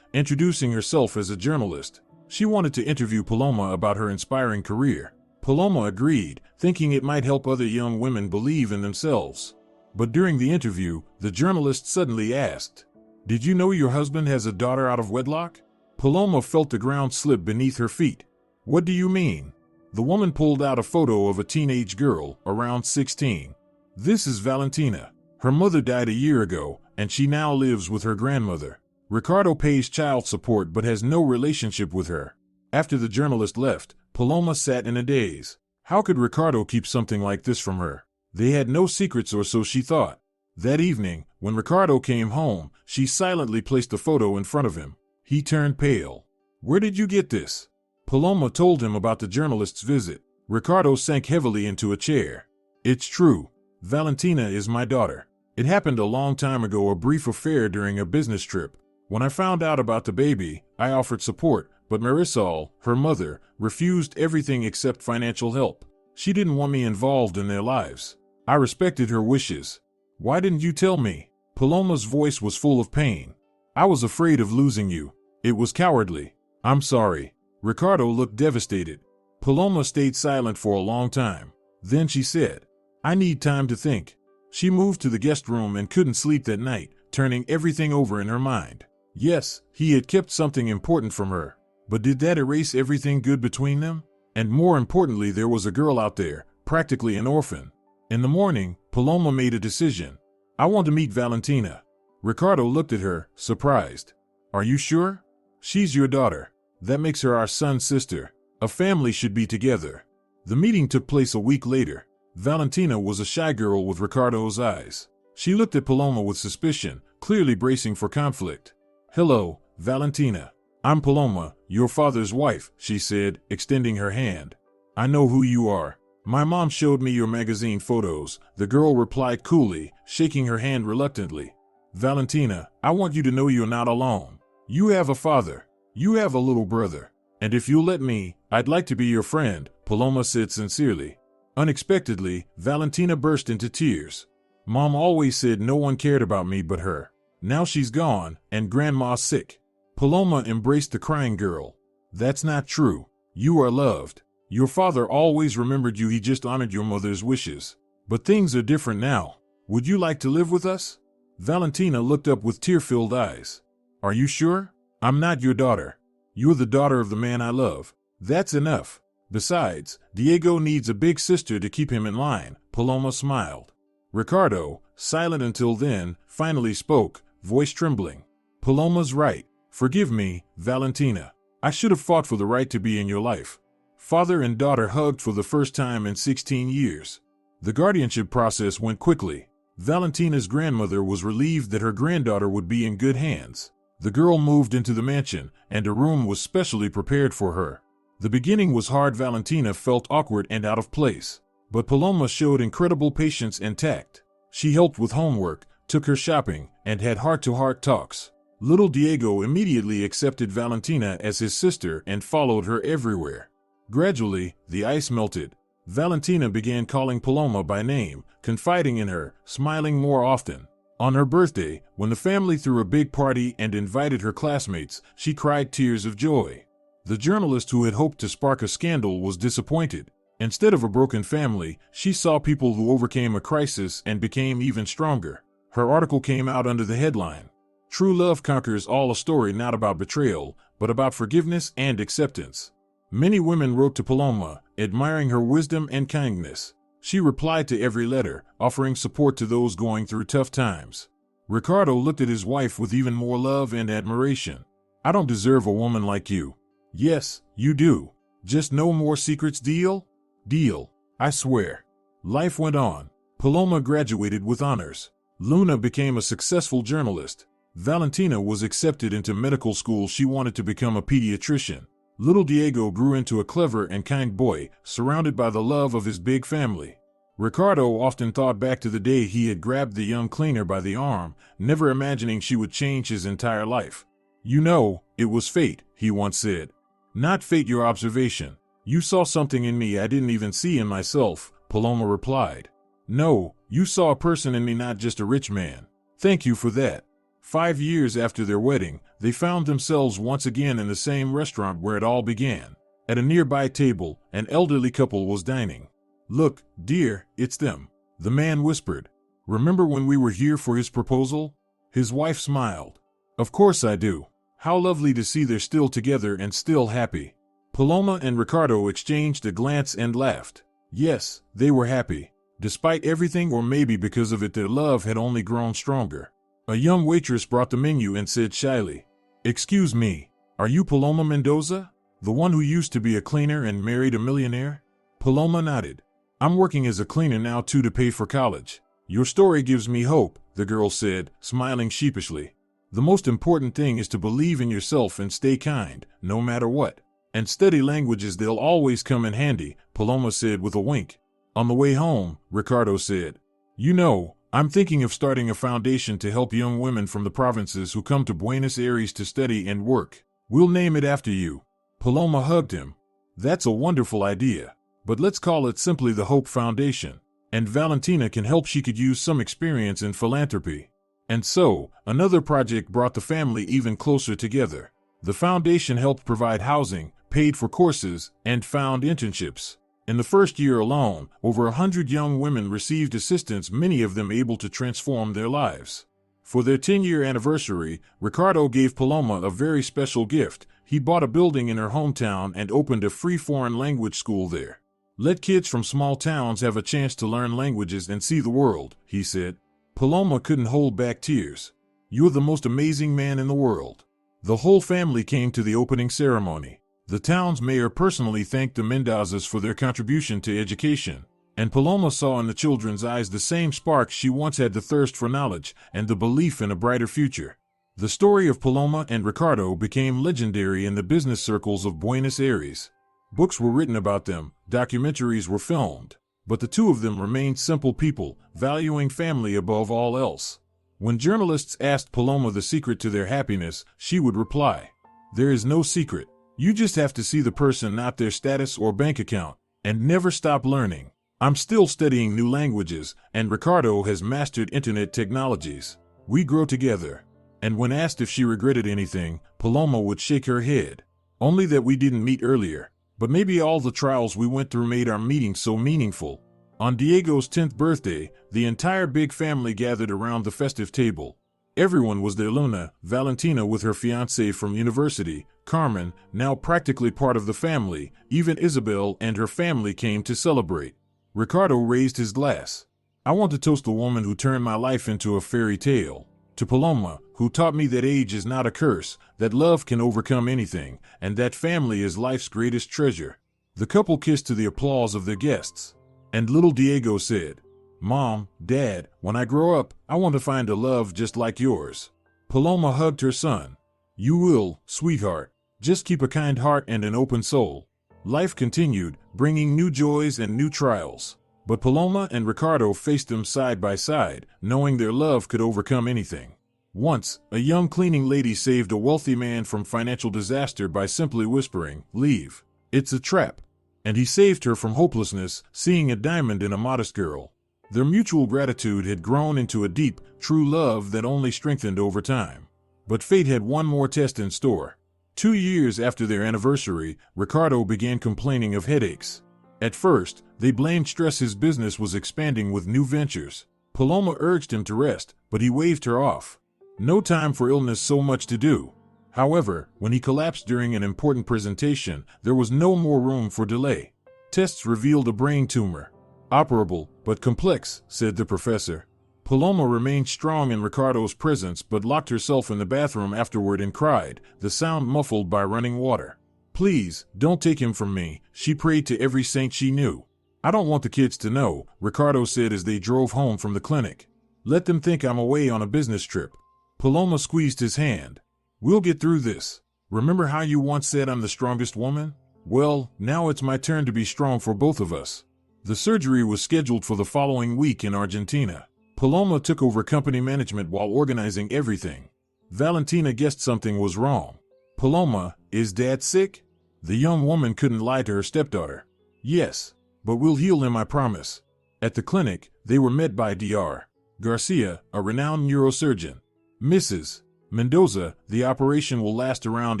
B: introducing herself as a journalist. She wanted to interview Paloma about her inspiring career. Paloma agreed, thinking it might help other young women believe in themselves. But during the interview, the journalist suddenly asked, "Did you know your husband has a daughter out of wedlock?" Paloma felt the ground slip beneath her feet. "What do you mean?" The woman pulled out a photo of a teenage girl, around 16. "This is Valentina. Her mother died a year ago, and she now lives with her grandmother. Ricardo pays child support but has no relationship with her." After the journalist left, Paloma sat in a daze. How could Ricardo keep something like this from her? They had no secrets, or so she thought. That evening, when Ricardo came home, she silently placed the photo in front of him. He turned pale. "Where did you get this?" Paloma told him about the journalist's visit. Ricardo sank heavily into a chair. "It's true. Valentina is my daughter. It happened a long time ago, a brief affair during a business trip. When I found out about the baby, I offered support, but Marisol, her mother, refused everything except financial help. She didn't want me involved in their lives. I respected her wishes. Why didn't you tell me?" Paloma's voice was full of pain. "I was afraid of losing you. It was cowardly. I'm sorry." Ricardo looked devastated. Paloma stayed silent for a long time. Then she said, "I need time to think." She moved to the guest room and couldn't sleep that night, turning everything over in her mind. Yes, he had kept something important from her. But did that erase everything good between them? And more importantly, there was a girl out there, practically an orphan. In the morning, Paloma made a decision. "I want to meet Valentina." Ricardo looked at her, surprised. "Are you sure? She's your daughter. That makes her our son's sister. A family should be together." The meeting took place a week later. Valentina was a shy girl with Ricardo's eyes. She looked at Paloma with suspicion, clearly bracing for conflict. "Hello, Valentina. I'm Paloma, your father's wife," she said, extending her hand. "I know who you are. My mom showed me your magazine photos," the girl replied coolly, shaking her hand reluctantly. "Valentina, I want you to know you're not alone. You have a father. You have a little brother. And if you'll let me, I'd like to be your friend," Paloma said sincerely. Unexpectedly, Valentina burst into tears. "Mom always said no one cared about me but her. Now she's gone, and Grandma's sick." Paloma embraced the crying girl. "That's not true. You are loved. Your father always remembered you. He just honored your mother's wishes. But things are different now. Would you like to live with us?" Valentina looked up with tear-filled eyes. "Are you sure? I'm not your daughter. You're the daughter of the man I love. That's enough. Besides, Diego needs a big sister to keep him in line," Paloma smiled. Ricardo, silent until then, finally spoke, voice trembling. "Paloma's right. Forgive me, Valentina. I should have fought for the right to be in your life." Father and daughter hugged for the first time in 16 years. The guardianship process went quickly. Valentina's grandmother was relieved that her granddaughter would be in good hands. The girl moved into the mansion, and a room was specially prepared for her. The beginning was hard. Valentina felt awkward and out of place. But Paloma showed incredible patience and tact. She helped with homework, took her shopping, and had heart-to-heart talks. Little Diego immediately accepted Valentina as his sister and followed her everywhere. Gradually, the ice melted. Valentina began calling Paloma by name, confiding in her, smiling more often. On her birthday, when the family threw a big party and invited her classmates, she cried tears of joy. The journalist who had hoped to spark a scandal was disappointed. Instead of a broken family, she saw people who overcame a crisis and became even stronger. Her article came out under the headline, "True Love Conquers All," a story not about betrayal, but about forgiveness and acceptance. Many women wrote to Paloma, admiring her wisdom and kindness. She replied to every letter, offering support to those going through tough times. Ricardo looked at his wife with even more love and admiration. I don't deserve a woman like you. Yes, you do. Just no more secrets, deal? Deal. I swear. Life went on. Paloma graduated with honors. Luna became a successful journalist. Valentina was accepted into medical school. She wanted to become a pediatrician. Little Diego grew into a clever and kind boy, surrounded by the love of his big family. Ricardo often thought back to the day he had grabbed the young cleaner by the arm, never imagining she would change his entire life. You know, it was fate, he once said. Not fate, your observation. You saw something in me I didn't even see in myself, Paloma replied. No, you saw a person in me, not just a rich man. Thank you for that. 5 years after their wedding, they found themselves once again in the same restaurant where it all began. At a nearby table, an elderly couple was dining. Look, dear, it's them, the man whispered. Remember when we were here for his proposal? His wife smiled. Of course I do. How lovely to see they're still together and still happy. Paloma and Ricardo exchanged a glance and laughed. Yes, they were happy. Despite everything, or maybe because of it, their love had only grown stronger. A young waitress brought the menu and said shyly, "Excuse me, are you Paloma Mendoza? The one who used to be a cleaner and married a millionaire?" Paloma nodded. "I'm working as a cleaner now too, to pay for college." "Your story gives me hope," the girl said, smiling sheepishly. "The most important thing is to believe in yourself and stay kind, no matter what. And study languages, they'll always come in handy," Paloma said with a wink. On the way home, Ricardo said, "You know, I'm thinking of starting a foundation to help young women from the provinces who come to Buenos Aires to study and work. We'll name it after you." Paloma hugged him. "That's a wonderful idea. But let's call it simply the Hope Foundation. And Valentina can help. She could use some experience in philanthropy." And so, another project brought the family even closer together. The foundation helped provide housing, paid for courses, and found internships. In the first year alone, over 100 young women received assistance, many of them able to transform their lives. For their 10-year anniversary, Ricardo gave Paloma a very special gift. He bought a building in her hometown and opened a free foreign language school there. "Let kids from small towns have a chance to learn languages and see the world," he said. Paloma couldn't hold back tears. "You're the most amazing man in the world." The whole family came to the opening ceremony. The town's mayor personally thanked the Mendozas for their contribution to education, and Paloma saw in the children's eyes the same spark she once had, the thirst for knowledge and the belief in a brighter future. The story of Paloma and Ricardo became legendary in the business circles of Buenos Aires. Books were written about them, documentaries were filmed, but the two of them remained simple people, valuing family above all else. When journalists asked Paloma the secret to their happiness, she would reply, "There is no secret. You just have to see the person, not their status or bank account, and never stop learning." I'm still studying new languages, and Ricardo has mastered internet technologies. We grow together. And when asked if she regretted anything, Paloma would shake her head. Only that we didn't meet earlier. But maybe all the trials we went through made our meeting so meaningful. On Diego's 10th birthday, the entire big family gathered around the festive table. Everyone was there: Luna, Valentina with her fiancé from university, Carmen, now practically part of the family, even Isabel and her family came to celebrate. Ricardo raised his glass. "I want to toast the woman who turned my life into a fairy tale. To Paloma, who taught me that age is not a curse, that love can overcome anything, and that family is life's greatest treasure." The couple kissed to the applause of their guests. And little Diego said, "Mom, Dad, when I grow up, I want to find a love just like yours." Paloma hugged her son. "You will, sweetheart. Just keep a kind heart and an open soul." Life continued, bringing new joys and new trials. But Paloma and Ricardo faced them side by side, knowing their love could overcome anything. Once, a young cleaning lady saved a wealthy man from financial disaster by simply whispering, "Leave. It's a trap." And he saved her from hopelessness, seeing a diamond in a modest girl. Their mutual gratitude had grown into a deep, true love that only strengthened over time. But fate had one more test in store. 2 years after their anniversary, Ricardo began complaining of headaches. At first, they blamed stress. His business was expanding with new ventures. Paloma urged him to rest, but he waved her off. No time for illness, so much to do. However, when he collapsed during an important presentation, there was no more room for delay. Tests revealed a brain tumor. Operable, but complex, said the professor. Paloma remained strong in Ricardo's presence but locked herself in the bathroom afterward and cried, the sound muffled by running water. Please, don't take him from me, she prayed to every saint she knew. I don't want the kids to know, Ricardo said as they drove home from the clinic. Let them think I'm away on a business trip. Paloma squeezed his hand. We'll get through this. Remember how you once said I'm the strongest woman? Well, now it's my turn to be strong for both of us. The surgery was scheduled for the following week in Argentina. Paloma took over company management while organizing everything. Valentina guessed something was wrong. Paloma, is Dad sick? The young woman couldn't lie to her stepdaughter. Yes, but we'll heal him, I promise. At the clinic, they were met by Dr. Garcia, a renowned neurosurgeon. Mrs. Mendoza, the operation will last around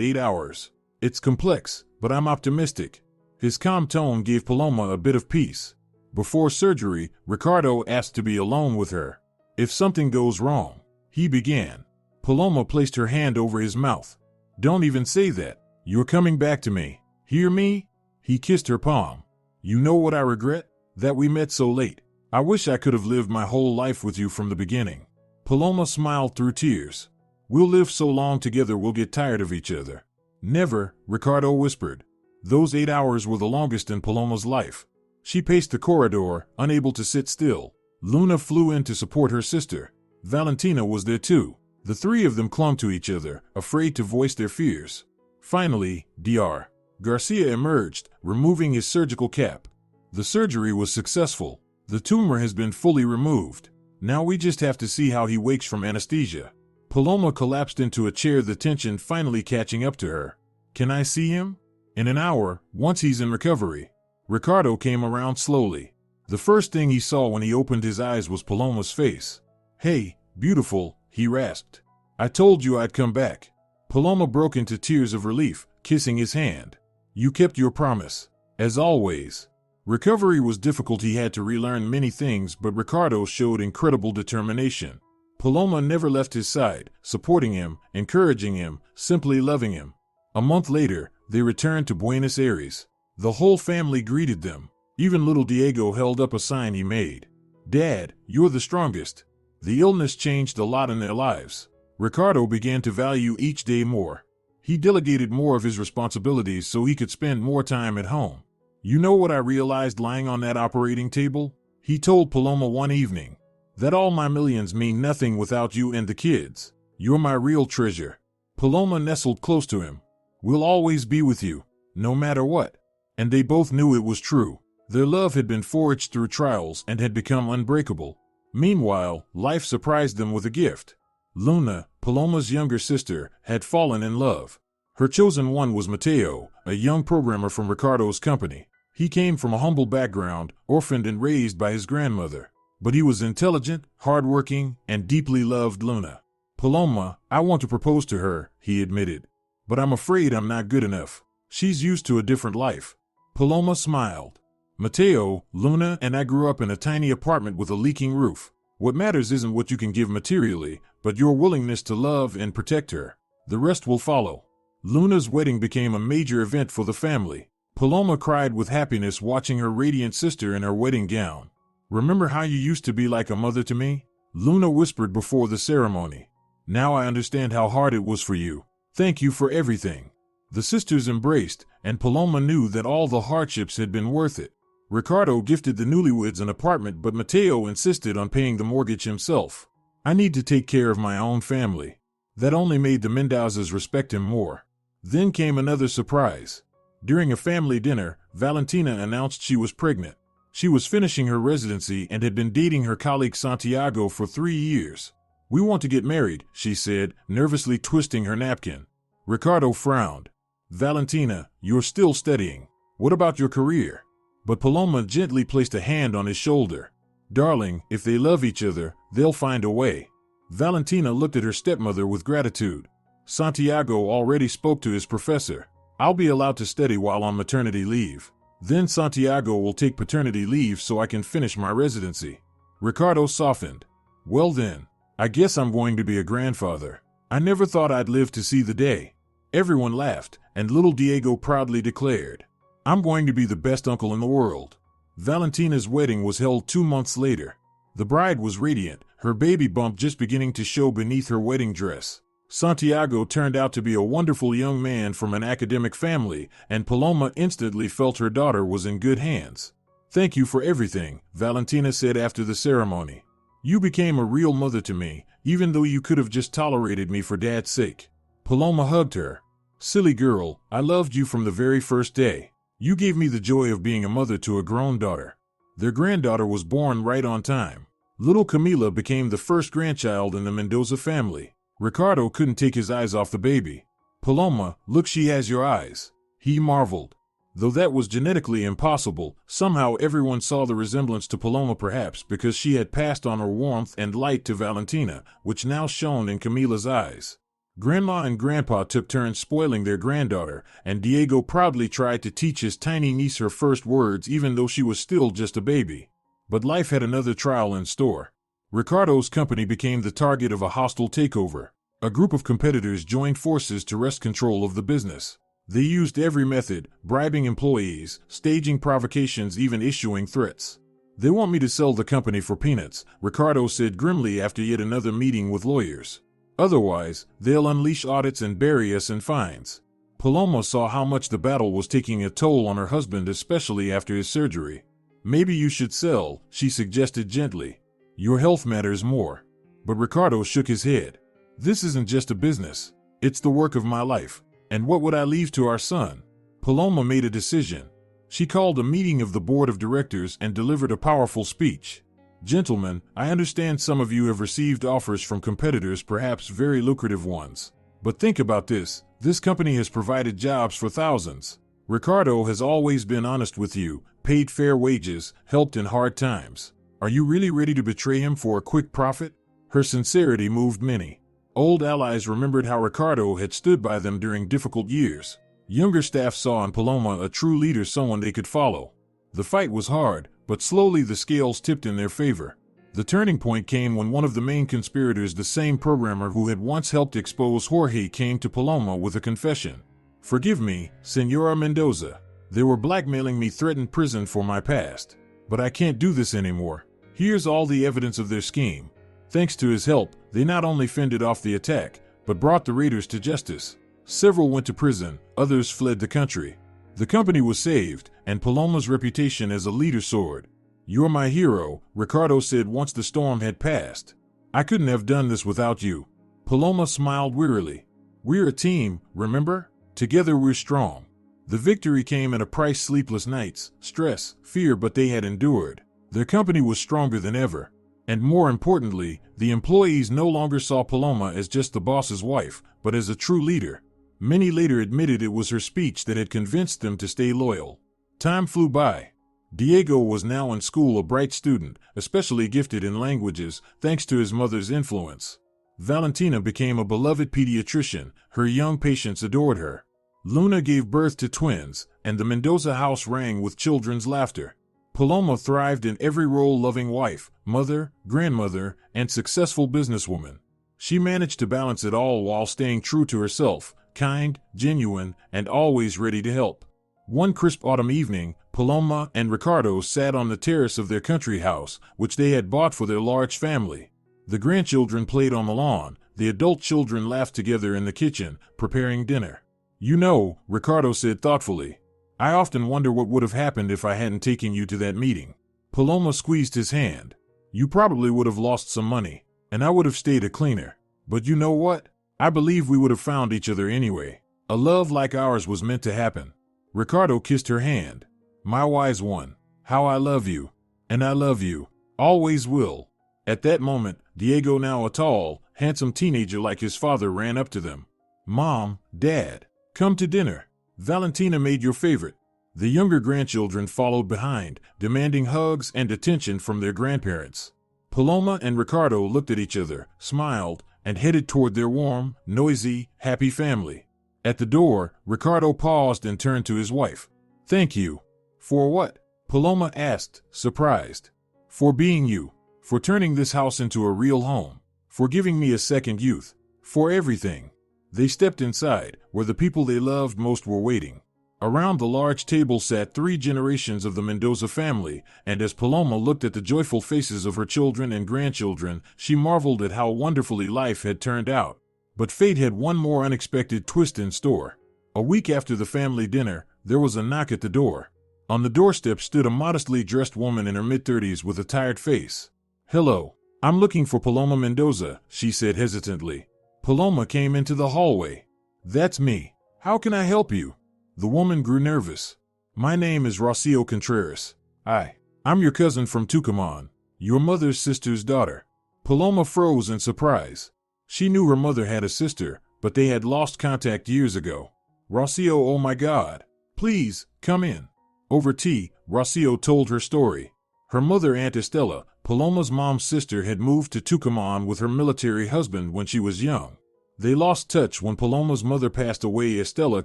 B: 8 hours. It's complex, but I'm optimistic. His calm tone gave Paloma a bit of peace. Before surgery, Ricardo asked to be alone with her. If something goes wrong, he began. Paloma placed her hand over his mouth. Don't even say that. You're coming back to me. Hear me? He kissed her palm. You know what I regret? That we met so late. I wish I could have lived my whole life with you from the beginning. Paloma smiled through tears. We'll live so long together we'll get tired of each other. Never, Ricardo whispered. Those 8 hours were the longest in Paloma's life. She paced the corridor, unable to sit still. Luna flew in to support her sister. Valentina was there too. The three of them clung to each other, afraid to voice their fears. Finally, Dr. Garcia emerged, removing his surgical cap. The surgery was successful. The tumor has been fully removed. Now we just have to see how he wakes from anesthesia. Paloma collapsed into a chair, the tension finally catching up to her. Can I see him? In an hour, once he's in recovery. Ricardo came around slowly. The first thing he saw when he opened his eyes was Paloma's face. Hey, beautiful, he rasped. I told you I'd come back. Paloma broke into tears of relief, kissing his hand. You kept your promise. As always. Recovery was difficult. He had to relearn many things, but Ricardo showed incredible determination. Paloma never left his side, supporting him, encouraging him, simply loving him. A month later, they returned to Buenos Aires. The whole family greeted them. Even little Diego held up a sign he made. Dad, you're the strongest. The illness changed a lot in their lives. Ricardo began to value each day more. He delegated more of his responsibilities so he could spend more time at home. You know what I realized lying on that operating table? He told Paloma one evening. That all my millions mean nothing without you and the kids. You're my real treasure. Paloma nestled close to him. We'll always be with you, no matter what. And they both knew it was true. Their love had been forged through trials and had become unbreakable. Meanwhile, life surprised them with a gift. Luna, Paloma's younger sister, had fallen in love. Her chosen one was Mateo, a young programmer from Ricardo's company. He came from a humble background, orphaned and raised by his grandmother. But he was intelligent, hardworking, and deeply loved Luna. Paloma, I want to propose to her, he admitted. But I'm afraid I'm not good enough. She's used to a different life. Paloma smiled. Mateo, Luna, and I grew up in a tiny apartment with a leaking roof. What matters isn't what you can give materially, but your willingness to love and protect her. The rest will follow. Luna's wedding became a major event for the family. Paloma cried with happiness watching her radiant sister in her wedding gown. Remember how you used to be like a mother to me? Luna whispered before the ceremony. Now I understand how hard it was for you. Thank you for everything. The sisters embraced, and Paloma knew that all the hardships had been worth it. Ricardo gifted the newlyweds an apartment, but Mateo insisted on paying the mortgage himself. I need to take care of my own family. That only made the Mendozas respect him more. Then came another surprise. During a family dinner, Valentina announced she was pregnant. She was finishing her residency and had been dating her colleague Santiago for 3 years. We want to get married, she said, nervously twisting her napkin. Ricardo frowned. Valentina, you're still studying. What about your career? But Paloma gently placed a hand on his shoulder. Darling, if they love each other, they'll find a way. Valentina looked at her stepmother with gratitude. Santiago already spoke to his professor. I'll be allowed to study while on maternity leave. Then Santiago will take paternity leave so I can finish my residency. Ricardo softened. Well then, I guess I'm going to be a grandfather. I never thought I'd live to see the day. Everyone laughed, and little Diego proudly declared, I'm going to be the best uncle in the world. Valentina's wedding was held 2 months later. The bride was radiant, her baby bump just beginning to show beneath her wedding dress. Santiago turned out to be a wonderful young man from an academic family, and Paloma instantly felt her daughter was in good hands. "Thank you for everything," Valentina said after the ceremony. "You became a real mother to me, even though you could have just tolerated me for Dad's sake." Paloma hugged her. "Silly girl, I loved you from the very first day. You gave me the joy of being a mother to a grown daughter." Their granddaughter was born right on time. Little Camila became the first grandchild in the Mendoza family. Ricardo couldn't take his eyes off the baby. "Paloma, look, she has your eyes," he marveled. Though that was genetically impossible, somehow everyone saw the resemblance to Paloma, perhaps because she had passed on her warmth and light to Valentina, which now shone in Camila's eyes. Grandma and Grandpa took turns spoiling their granddaughter, and Diego proudly tried to teach his tiny niece her first words even though she was still just a baby. But life had another trial in store. Ricardo's company became the target of a hostile takeover. A group of competitors joined forces to wrest control of the business. They used every method, bribing employees, staging provocations, even issuing threats. "They want me to sell the company for peanuts," Ricardo said grimly after yet another meeting with lawyers. "Otherwise, they'll unleash audits and bury us in fines." Paloma saw how much the battle was taking a toll on her husband, especially after his surgery. "Maybe you should sell," she suggested gently. "Your health matters more." But Ricardo shook his head. "This isn't just a business. It's the work of my life. And what would I leave to our son?" Paloma made a decision. She called a meeting of the board of directors and delivered a powerful speech. "Gentlemen, I understand some of you have received offers from competitors, perhaps very lucrative ones. But think about this. This company has provided jobs for thousands. Ricardo has always been honest with you, paid fair wages, helped in hard times. Are you really ready to betray him for a quick profit?" Her sincerity moved many. Old allies remembered how Ricardo had stood by them during difficult years. Younger staff saw in Paloma a true leader, someone they could follow. The fight was hard, but slowly the scales tipped in their favor. The turning point came when one of the main conspirators, the same programmer who had once helped expose Jorge, came to Paloma with a confession. "Forgive me, Senora Mendoza. They were blackmailing me, threatened prison for my past. But I can't do this anymore. Here's all the evidence of their scheme." Thanks to his help, they not only fended off the attack, but brought the raiders to justice. Several went to prison, others fled the country. The company was saved, and Paloma's reputation as a leader soared. "You're my hero," Ricardo said once the storm had passed. "I couldn't have done this without you." Paloma smiled wearily. "We're a team, remember? Together we're strong." The victory came at a price: sleepless nights, stress, fear, but they had endured. Their company was stronger than ever. And more importantly, the employees no longer saw Paloma as just the boss's wife, but as a true leader. Many later admitted it was her speech that had convinced them to stay loyal. Time flew by. Diego was now in school, a bright student, especially gifted in languages, thanks to his mother's influence. Valentina became a beloved pediatrician. Her young patients adored her. Luna gave birth to twins, and the Mendoza house rang with children's laughter. Paloma thrived in every role: loving wife, mother, grandmother, and successful businesswoman. She managed to balance it all while staying true to herself, kind, genuine, and always ready to help. One crisp autumn evening, Paloma and Ricardo sat on the terrace of their country house, which they had bought for their large family. The grandchildren played on the lawn, the adult children laughed together in the kitchen, preparing dinner. "You know," Ricardo said thoughtfully, "I often wonder what would have happened if I hadn't taken you to that meeting." Paloma squeezed his hand. "You probably would have lost some money, and I would have stayed a cleaner. But you know what? I believe we would have found each other anyway. A love like ours was meant to happen." Ricardo kissed her hand. "My wise one, how I love you. And I love you. Always will." At that moment, Diego, now a tall, handsome teenager like his father, ran up to them. "Mom, Dad, come to dinner. Valentina made your favorite." The younger grandchildren followed behind, demanding hugs and attention from their grandparents. Paloma and Ricardo looked at each other, smiled, and headed toward their warm, noisy, happy family. At the door, Ricardo paused and turned to his wife. "Thank you." "For what?" Paloma asked, surprised. "For being you. For turning this house into a real home. For giving me a second youth. For everything." They stepped inside, where the people they loved most were waiting. Around the large table sat 3 generations of the Mendoza family, and as Paloma looked at the joyful faces of her children and grandchildren, she marveled at how wonderfully life had turned out. But fate had one more unexpected twist in store. A week after the family dinner, there was a knock at the door. On the doorstep stood a modestly dressed woman in her mid-30s with a tired face. "Hello, I'm looking for Paloma Mendoza," she said hesitantly. Paloma came into the hallway. "That's me. How can I help you?" The woman grew nervous. "My name is Rocio Contreras. I'm your cousin from Tucumán, your mother's sister's daughter." Paloma froze in surprise. She knew her mother had a sister, but they had lost contact years ago. "Rocio, oh my God. Please, come in." Over tea, Rocio told her story. Her mother, Aunt Estela, Paloma's mom's sister, had moved to Tucumán with her military husband when she was young. They lost touch when Paloma's mother passed away. Estela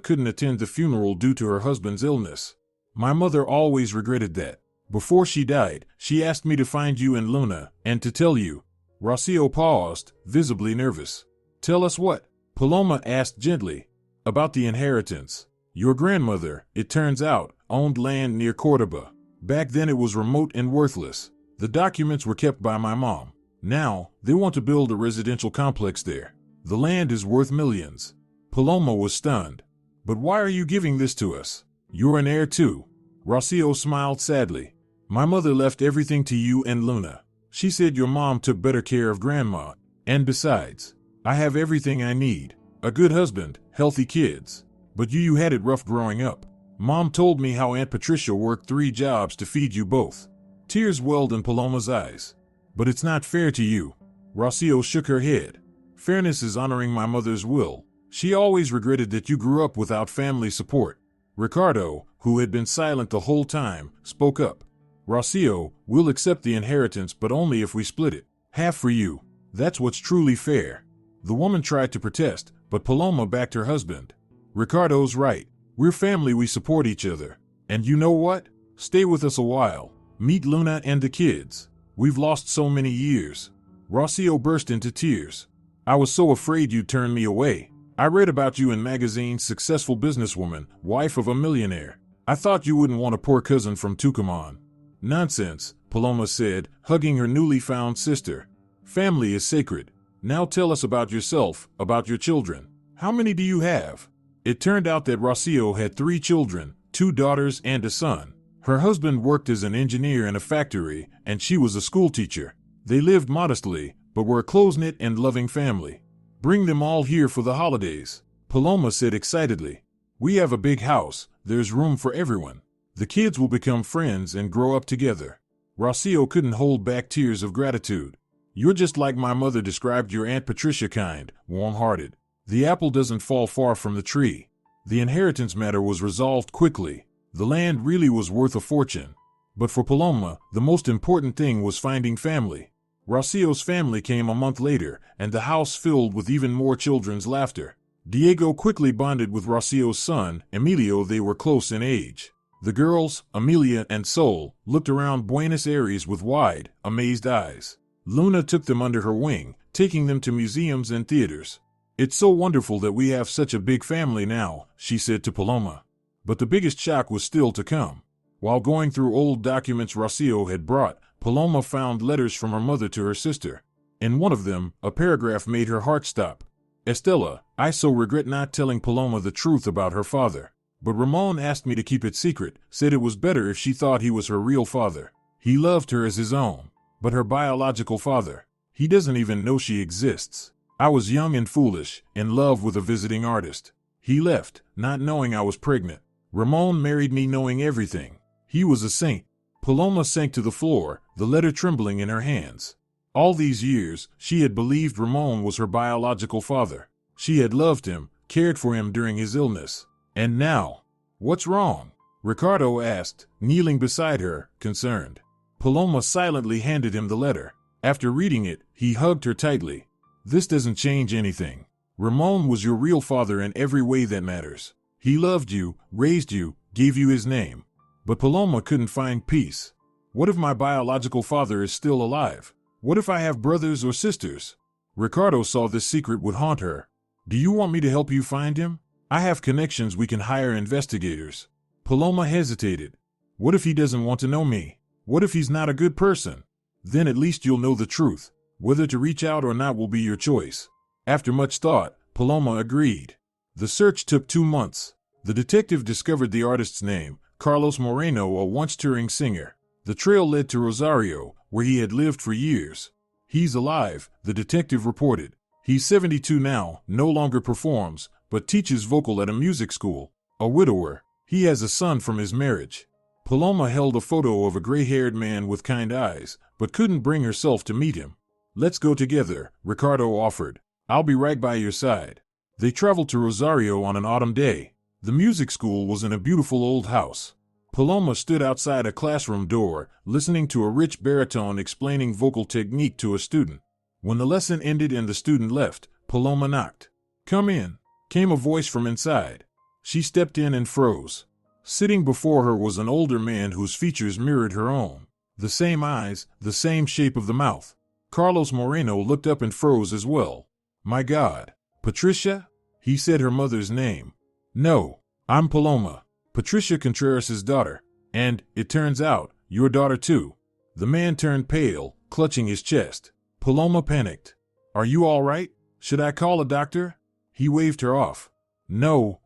B: couldn't attend the funeral due to her husband's illness. "My mother always regretted that. Before she died, she asked me to find you and Luna, and to tell you." Rocio paused, visibly nervous. "Tell us what?" Paloma asked gently. "About the inheritance. Your grandmother, it turns out, owned land near Cordoba. Back then it was remote and worthless. The documents were kept by my mom. Now, they want to build a residential complex there. The land is worth millions." Paloma was stunned. "But why are you giving this to us? You're an heir too." Rocio smiled sadly. "My mother left everything to you and Luna. She said your mom took better care of Grandma. And besides, I have everything I need. A good husband, healthy kids. But you had it rough growing up. Mom told me how Aunt Patricia worked 3 jobs to feed you both." Tears welled in Paloma's eyes. "But it's not fair to you." Rocio shook her head. "Fairness is honoring my mother's will. She always regretted that you grew up without family support." Ricardo, who had been silent the whole time, spoke up. "Rocio, we'll accept the inheritance, but only if we split it. Half for you. That's what's truly fair." The woman tried to protest, but Paloma backed her husband. "Ricardo's right. We're family, we support each other. And you know what? Stay with us a while. Meet Luna and the kids. We've lost so many years." Rocio burst into tears. "I was so afraid you'd turn me away. I read about you in magazines, successful businesswoman, wife of a millionaire. I thought you wouldn't want a poor cousin from Tucumán." "Nonsense," Paloma said, hugging her newly found sister. "Family is sacred. Now tell us about yourself, about your children. How many do you have?" It turned out that Rocio had 3 children, 2 daughters and a son. Her husband worked as an engineer in a factory, and she was a schoolteacher. They lived modestly, but were a close-knit and loving family. "Bring them all here for the holidays," Paloma said excitedly. "We have a big house, there's room for everyone. The kids will become friends and grow up together." Rocio couldn't hold back tears of gratitude. "You're just like my mother described your Aunt Patricia, kind, warm-hearted. The apple doesn't fall far from the tree." The inheritance matter was resolved quickly. The land really was worth a fortune. But for Paloma, the most important thing was finding family. Rocio's family came a month later, and the house filled with even more children's laughter. Diego quickly bonded with Rocio's son, Emilio. They were close in age. The girls, Amelia and Sol, looked around Buenos Aires with wide, amazed eyes. Luna took them under her wing, taking them to museums and theaters. "It's so wonderful that we have such a big family now," she said to Paloma. But the biggest shock was still to come. While going through old documents Rocio had brought, Paloma found letters from her mother to her sister. In one of them, a paragraph made her heart stop. "Estela, I so regret not telling Paloma the truth about her father. But Ramon asked me to keep it secret, said it was better if she thought he was her real father. He loved her as his own. But her biological father, he doesn't even know she exists. I was young and foolish, in love with a visiting artist. He left, not knowing I was pregnant. Ramon married me knowing everything. He was a saint." Paloma sank to the floor, the letter trembling in her hands. All these years, she had believed Ramon was her biological father. She had loved him, cared for him during his illness. And now, what's wrong? Ricardo asked, kneeling beside her, concerned. Paloma silently handed him the letter. After reading it, he hugged her tightly. "This doesn't change anything. Ramon was your real father in every way that matters. He loved you, raised you, gave you his name." But Paloma couldn't find peace. "What if my biological father is still alive? What if I have brothers or sisters?" Ricardo saw this secret would haunt her. "Do you want me to help you find him?" I have connections, we can hire investigators. Paloma hesitated. What if he doesn't want to know me? What if he's not a good person? Then at least you'll know the truth. Whether to reach out or not will be your choice. After much thought, Paloma agreed. The search took 2 months. The detective discovered the artist's name, Carlos Moreno, a once touring singer. The trail led to Rosario, where he had lived for years. He's alive, the detective reported. He's 72 now, no longer performs, but teaches vocal at a music school. A widower. He has a son from his marriage. Paloma held a photo of a gray-haired man with kind eyes, but couldn't bring herself to meet him. Let's go together, Ricardo offered. I'll be right by your side. They traveled to Rosario on an autumn day. The music school was in a beautiful old house. Paloma stood outside a classroom door, listening to a rich baritone explaining vocal technique to a student. When the lesson ended and the student left, Paloma knocked. "Come in," came a voice from inside. She stepped in and froze. Sitting before her was an older man whose features mirrored her own. The same eyes, the same shape of the mouth. Carlos Moreno looked up and froze as well. "My God. Patricia?" He said her mother's name. "No, I'm Paloma. Patricia Contreras' daughter. And, it turns out, your daughter too." The man turned pale, clutching his chest. Paloma panicked. "Are you all right? Should I call a doctor?" He waved her off. No.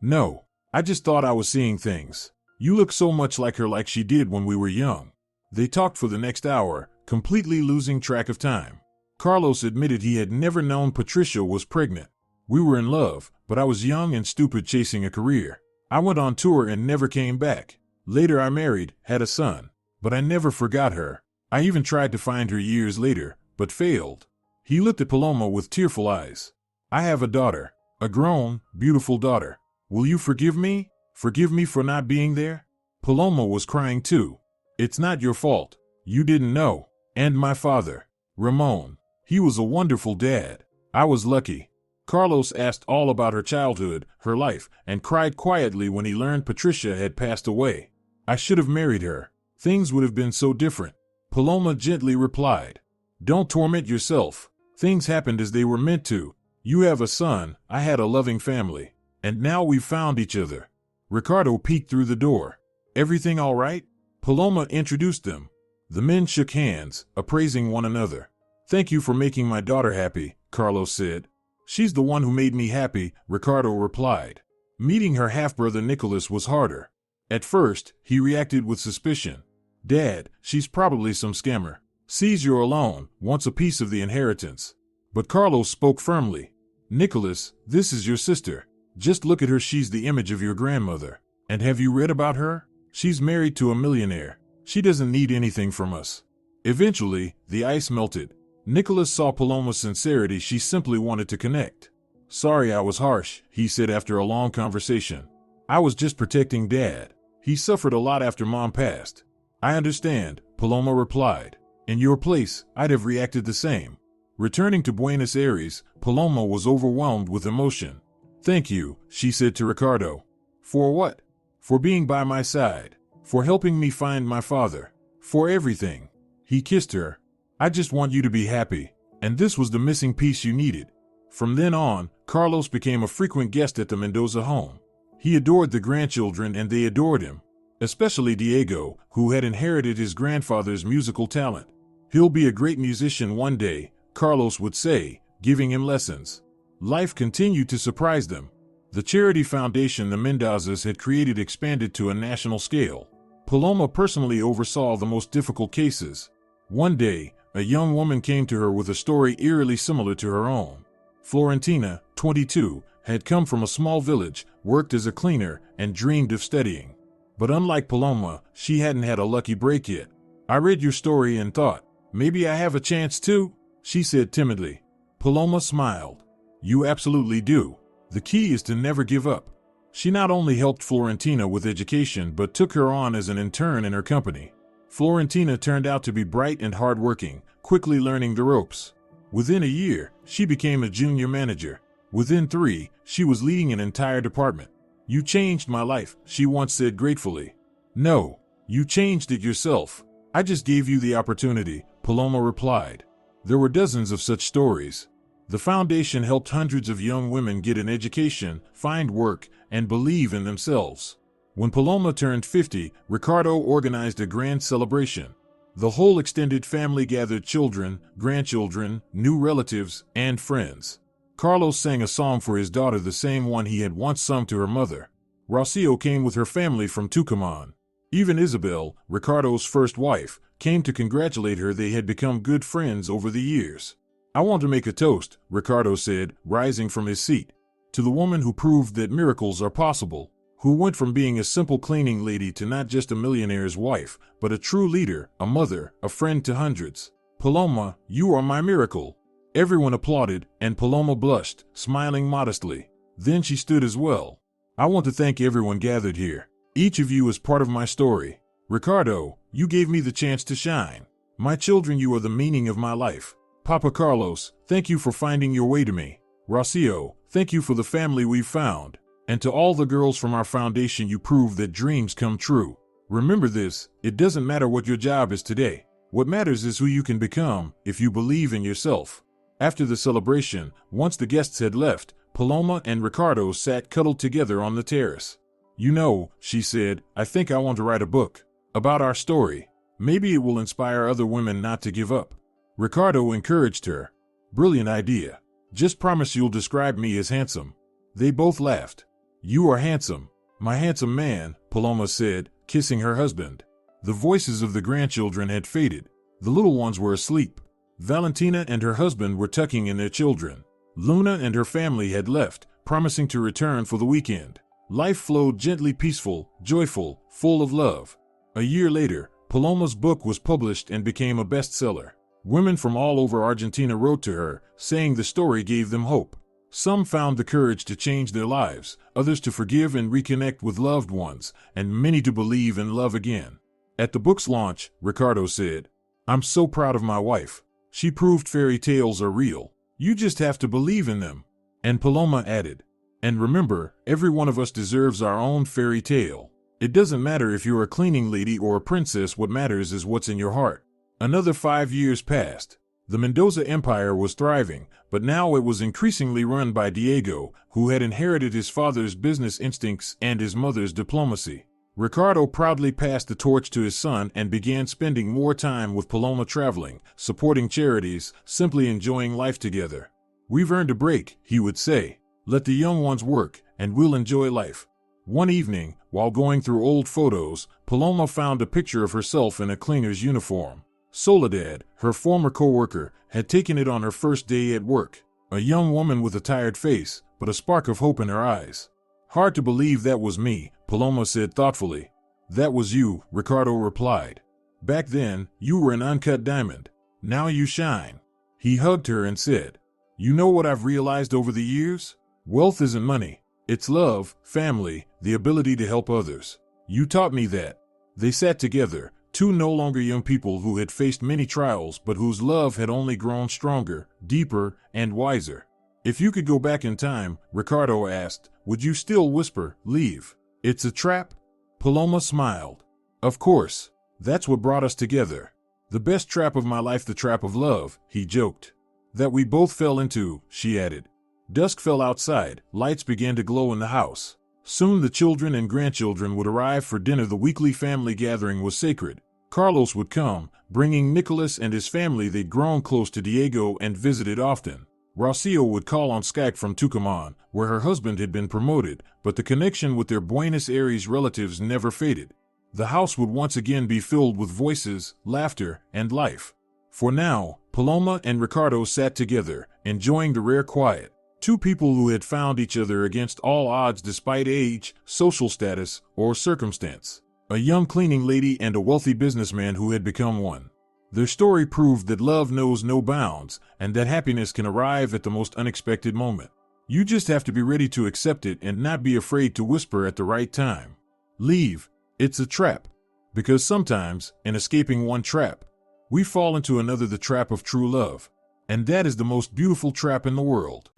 B: I just thought I was seeing things. You look so much like her, like she did when we were young." They talked for the next hour, completely losing track of time. Carlos admitted he had never known Patricia was pregnant. "We were in love, but I was young and stupid chasing a career. I went on tour and never came back. Later I married, had a son. But I never forgot her. I even tried to find her years later, but failed." He looked at Paloma with tearful eyes. "I have a daughter. A grown, beautiful daughter. Will you forgive me? Forgive me for not being there?" Paloma was crying too. "It's not your fault. You didn't know. And my father, Ramon. He was a wonderful dad. I was lucky." Carlos asked all about her childhood, her life, and cried quietly when he learned Patricia had passed away. "I should have married her. Things would have been so different." Paloma gently replied. "Don't torment yourself. Things happened as they were meant to. You have a son, I had a loving family. And now we've found each other." Ricardo peeked through the door. "Everything all right?" Paloma introduced them. The men shook hands, appraising one another. "Thank you for making my daughter happy," Carlos said. "She's the one who made me happy," Ricardo replied. Meeting her half-brother Nicholas was harder. At first, he reacted with suspicion. "Dad, she's probably some scammer. Sees you're alone, wants a piece of the inheritance." But Carlos spoke firmly. "Nicholas, this is your sister. Just look at her, she's the image of your grandmother. And have you read about her? She's married to a millionaire. She doesn't need anything from us." Eventually, the ice melted. Nicholas saw Paloma's sincerity, she simply wanted to connect. "Sorry I was harsh," he said after a long conversation. "I was just protecting Dad. He suffered a lot after Mom passed." "I understand," Paloma replied. "In your place, I'd have reacted the same." Returning to Buenos Aires, Paloma was overwhelmed with emotion. "Thank you," she said to Ricardo. "For what?" "For being by my side. For helping me find my father. For everything." He kissed her. "I just want you to be happy. And this was the missing piece you needed." From then on, Carlos became a frequent guest at the Mendoza home. He adored the grandchildren and they adored him. Especially Diego, who had inherited his grandfather's musical talent. "He'll be a great musician one day," Carlos would say, giving him lessons. Life continued to surprise them. The charity foundation the Mendozas had created expanded to a national scale. Paloma personally oversaw the most difficult cases. One day, a young woman came to her with a story eerily similar to her own. Florentina, 22, had come from a small village, worked as a cleaner, and dreamed of studying. But unlike Paloma, she hadn't had a lucky break yet. "I read your story and thought, maybe I have a chance too," she said timidly. Paloma smiled. "You absolutely do. The key is to never give up." She not only helped Florentina with education but took her on as an intern in her company. Florentina turned out to be bright and hardworking, quickly learning the ropes. Within a year, she became a junior manager. Within 3, she was leading an entire department. "You changed my life," she once said gratefully. "No, you changed it yourself. I just gave you the opportunity," Paloma replied. There were dozens of such stories. The foundation helped hundreds of young women get an education, find work, and believe in themselves. When Paloma turned 50, Ricardo organized a grand celebration. The whole extended family gathered children, grandchildren, new relatives, and friends. Carlos sang a song for his daughter, the same one he had once sung to her mother. Rocio came with her family from Tucumán. Even Isabel, Ricardo's first wife, came to congratulate her. They had become good friends over the years. "I want to make a toast," Ricardo said, rising from his seat, "to the woman who proved that miracles are possible, who went from being a simple cleaning lady to not just a millionaire's wife, but a true leader, a mother, a friend to hundreds. Paloma, you are my miracle." Everyone applauded, and Paloma blushed, smiling modestly. Then she stood as well. "I want to thank everyone gathered here. Each of you is part of my story. Ricardo, you gave me the chance to shine. My children, you are the meaning of my life. Papa Carlos, thank you for finding your way to me. Rocio, thank you for the family we've found. And to all the girls from our foundation, you prove that dreams come true. Remember this, it doesn't matter what your job is today. What matters is who you can become if you believe in yourself." After the celebration, once the guests had left, Paloma and Ricardo sat cuddled together on the terrace. "You know," she said, "I think I want to write a book about our story. Maybe it will inspire other women not to give up." Ricardo encouraged her. "Brilliant idea. Just promise you'll describe me as handsome." They both laughed. "You are handsome, my handsome man," Paloma said, kissing her husband. The voices of the grandchildren had faded. The little ones were asleep. Valentina and her husband were tucking in their children. Luna and her family had left, promising to return for the weekend. Life flowed gently, peaceful, joyful, full of love. A year later, Paloma's book was published and became a bestseller. Women from all over Argentina wrote to her, saying the story gave them hope. Some found the courage to change their lives, others to forgive and reconnect with loved ones, and many to believe in love again. At the book's launch, Ricardo said, "I'm so proud of my wife. She proved fairy tales are real. You just have to believe in them." And Paloma added, "And remember, every one of us deserves our own fairy tale. It doesn't matter if you're a cleaning lady or a princess, what matters is what's in your heart." Another 5 years passed. The Mendoza Empire was thriving, but now it was increasingly run by Diego, who had inherited his father's business instincts and his mother's diplomacy. Ricardo proudly passed the torch to his son and began spending more time with Paloma, traveling, supporting charities, simply enjoying life together. "We've earned a break," he would say. "Let the young ones work, and we'll enjoy life." One evening, while going through old photos, Paloma found a picture of herself in a cleaner's uniform. Soledad, her former co-worker, had taken it on her first day at work. A young woman with a tired face, but a spark of hope in her eyes. "Hard to believe that was me," Paloma said thoughtfully. "That was you," Ricardo replied. "Back then, you were an uncut diamond. Now you shine." He hugged her and said, "You know what I've realized over the years? Wealth isn't money. It's love, family, the ability to help others. You taught me that." They sat together, two no longer young people who had faced many trials but whose love had only grown stronger, deeper, and wiser. "If you could go back in time," Ricardo asked, "would you still whisper, 'Leave. It's a trap'?" Paloma smiled. "Of course. That's what brought us together. The best trap of my life, the trap of love," he joked. "That we both fell into," she added. Dusk fell outside, lights began to glow in the house. Soon the children and grandchildren would arrive for dinner. The weekly family gathering was sacred. Carlos would come, bringing Nicholas and his family. They'd grown close to Diego and visited often. Rocio would call on Skype from Tucumán, where her husband had been promoted, but the connection with their Buenos Aires relatives never faded. The house would once again be filled with voices, laughter, and life. For now, Paloma and Ricardo sat together, enjoying the rare quiet. Two people who had found each other against all odds despite age, social status, or circumstance. A young cleaning lady and a wealthy businessman who had become one. Their story proved that love knows no bounds, and that happiness can arrive at the most unexpected moment. You just have to be ready to accept it and not be afraid to whisper at the right time. "Leave. It's a trap." Because sometimes, in escaping one trap, we fall into another, the trap of true love. And that is the most beautiful trap in the world.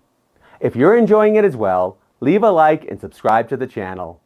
A: If you're enjoying it as well, leave a like and subscribe to the channel.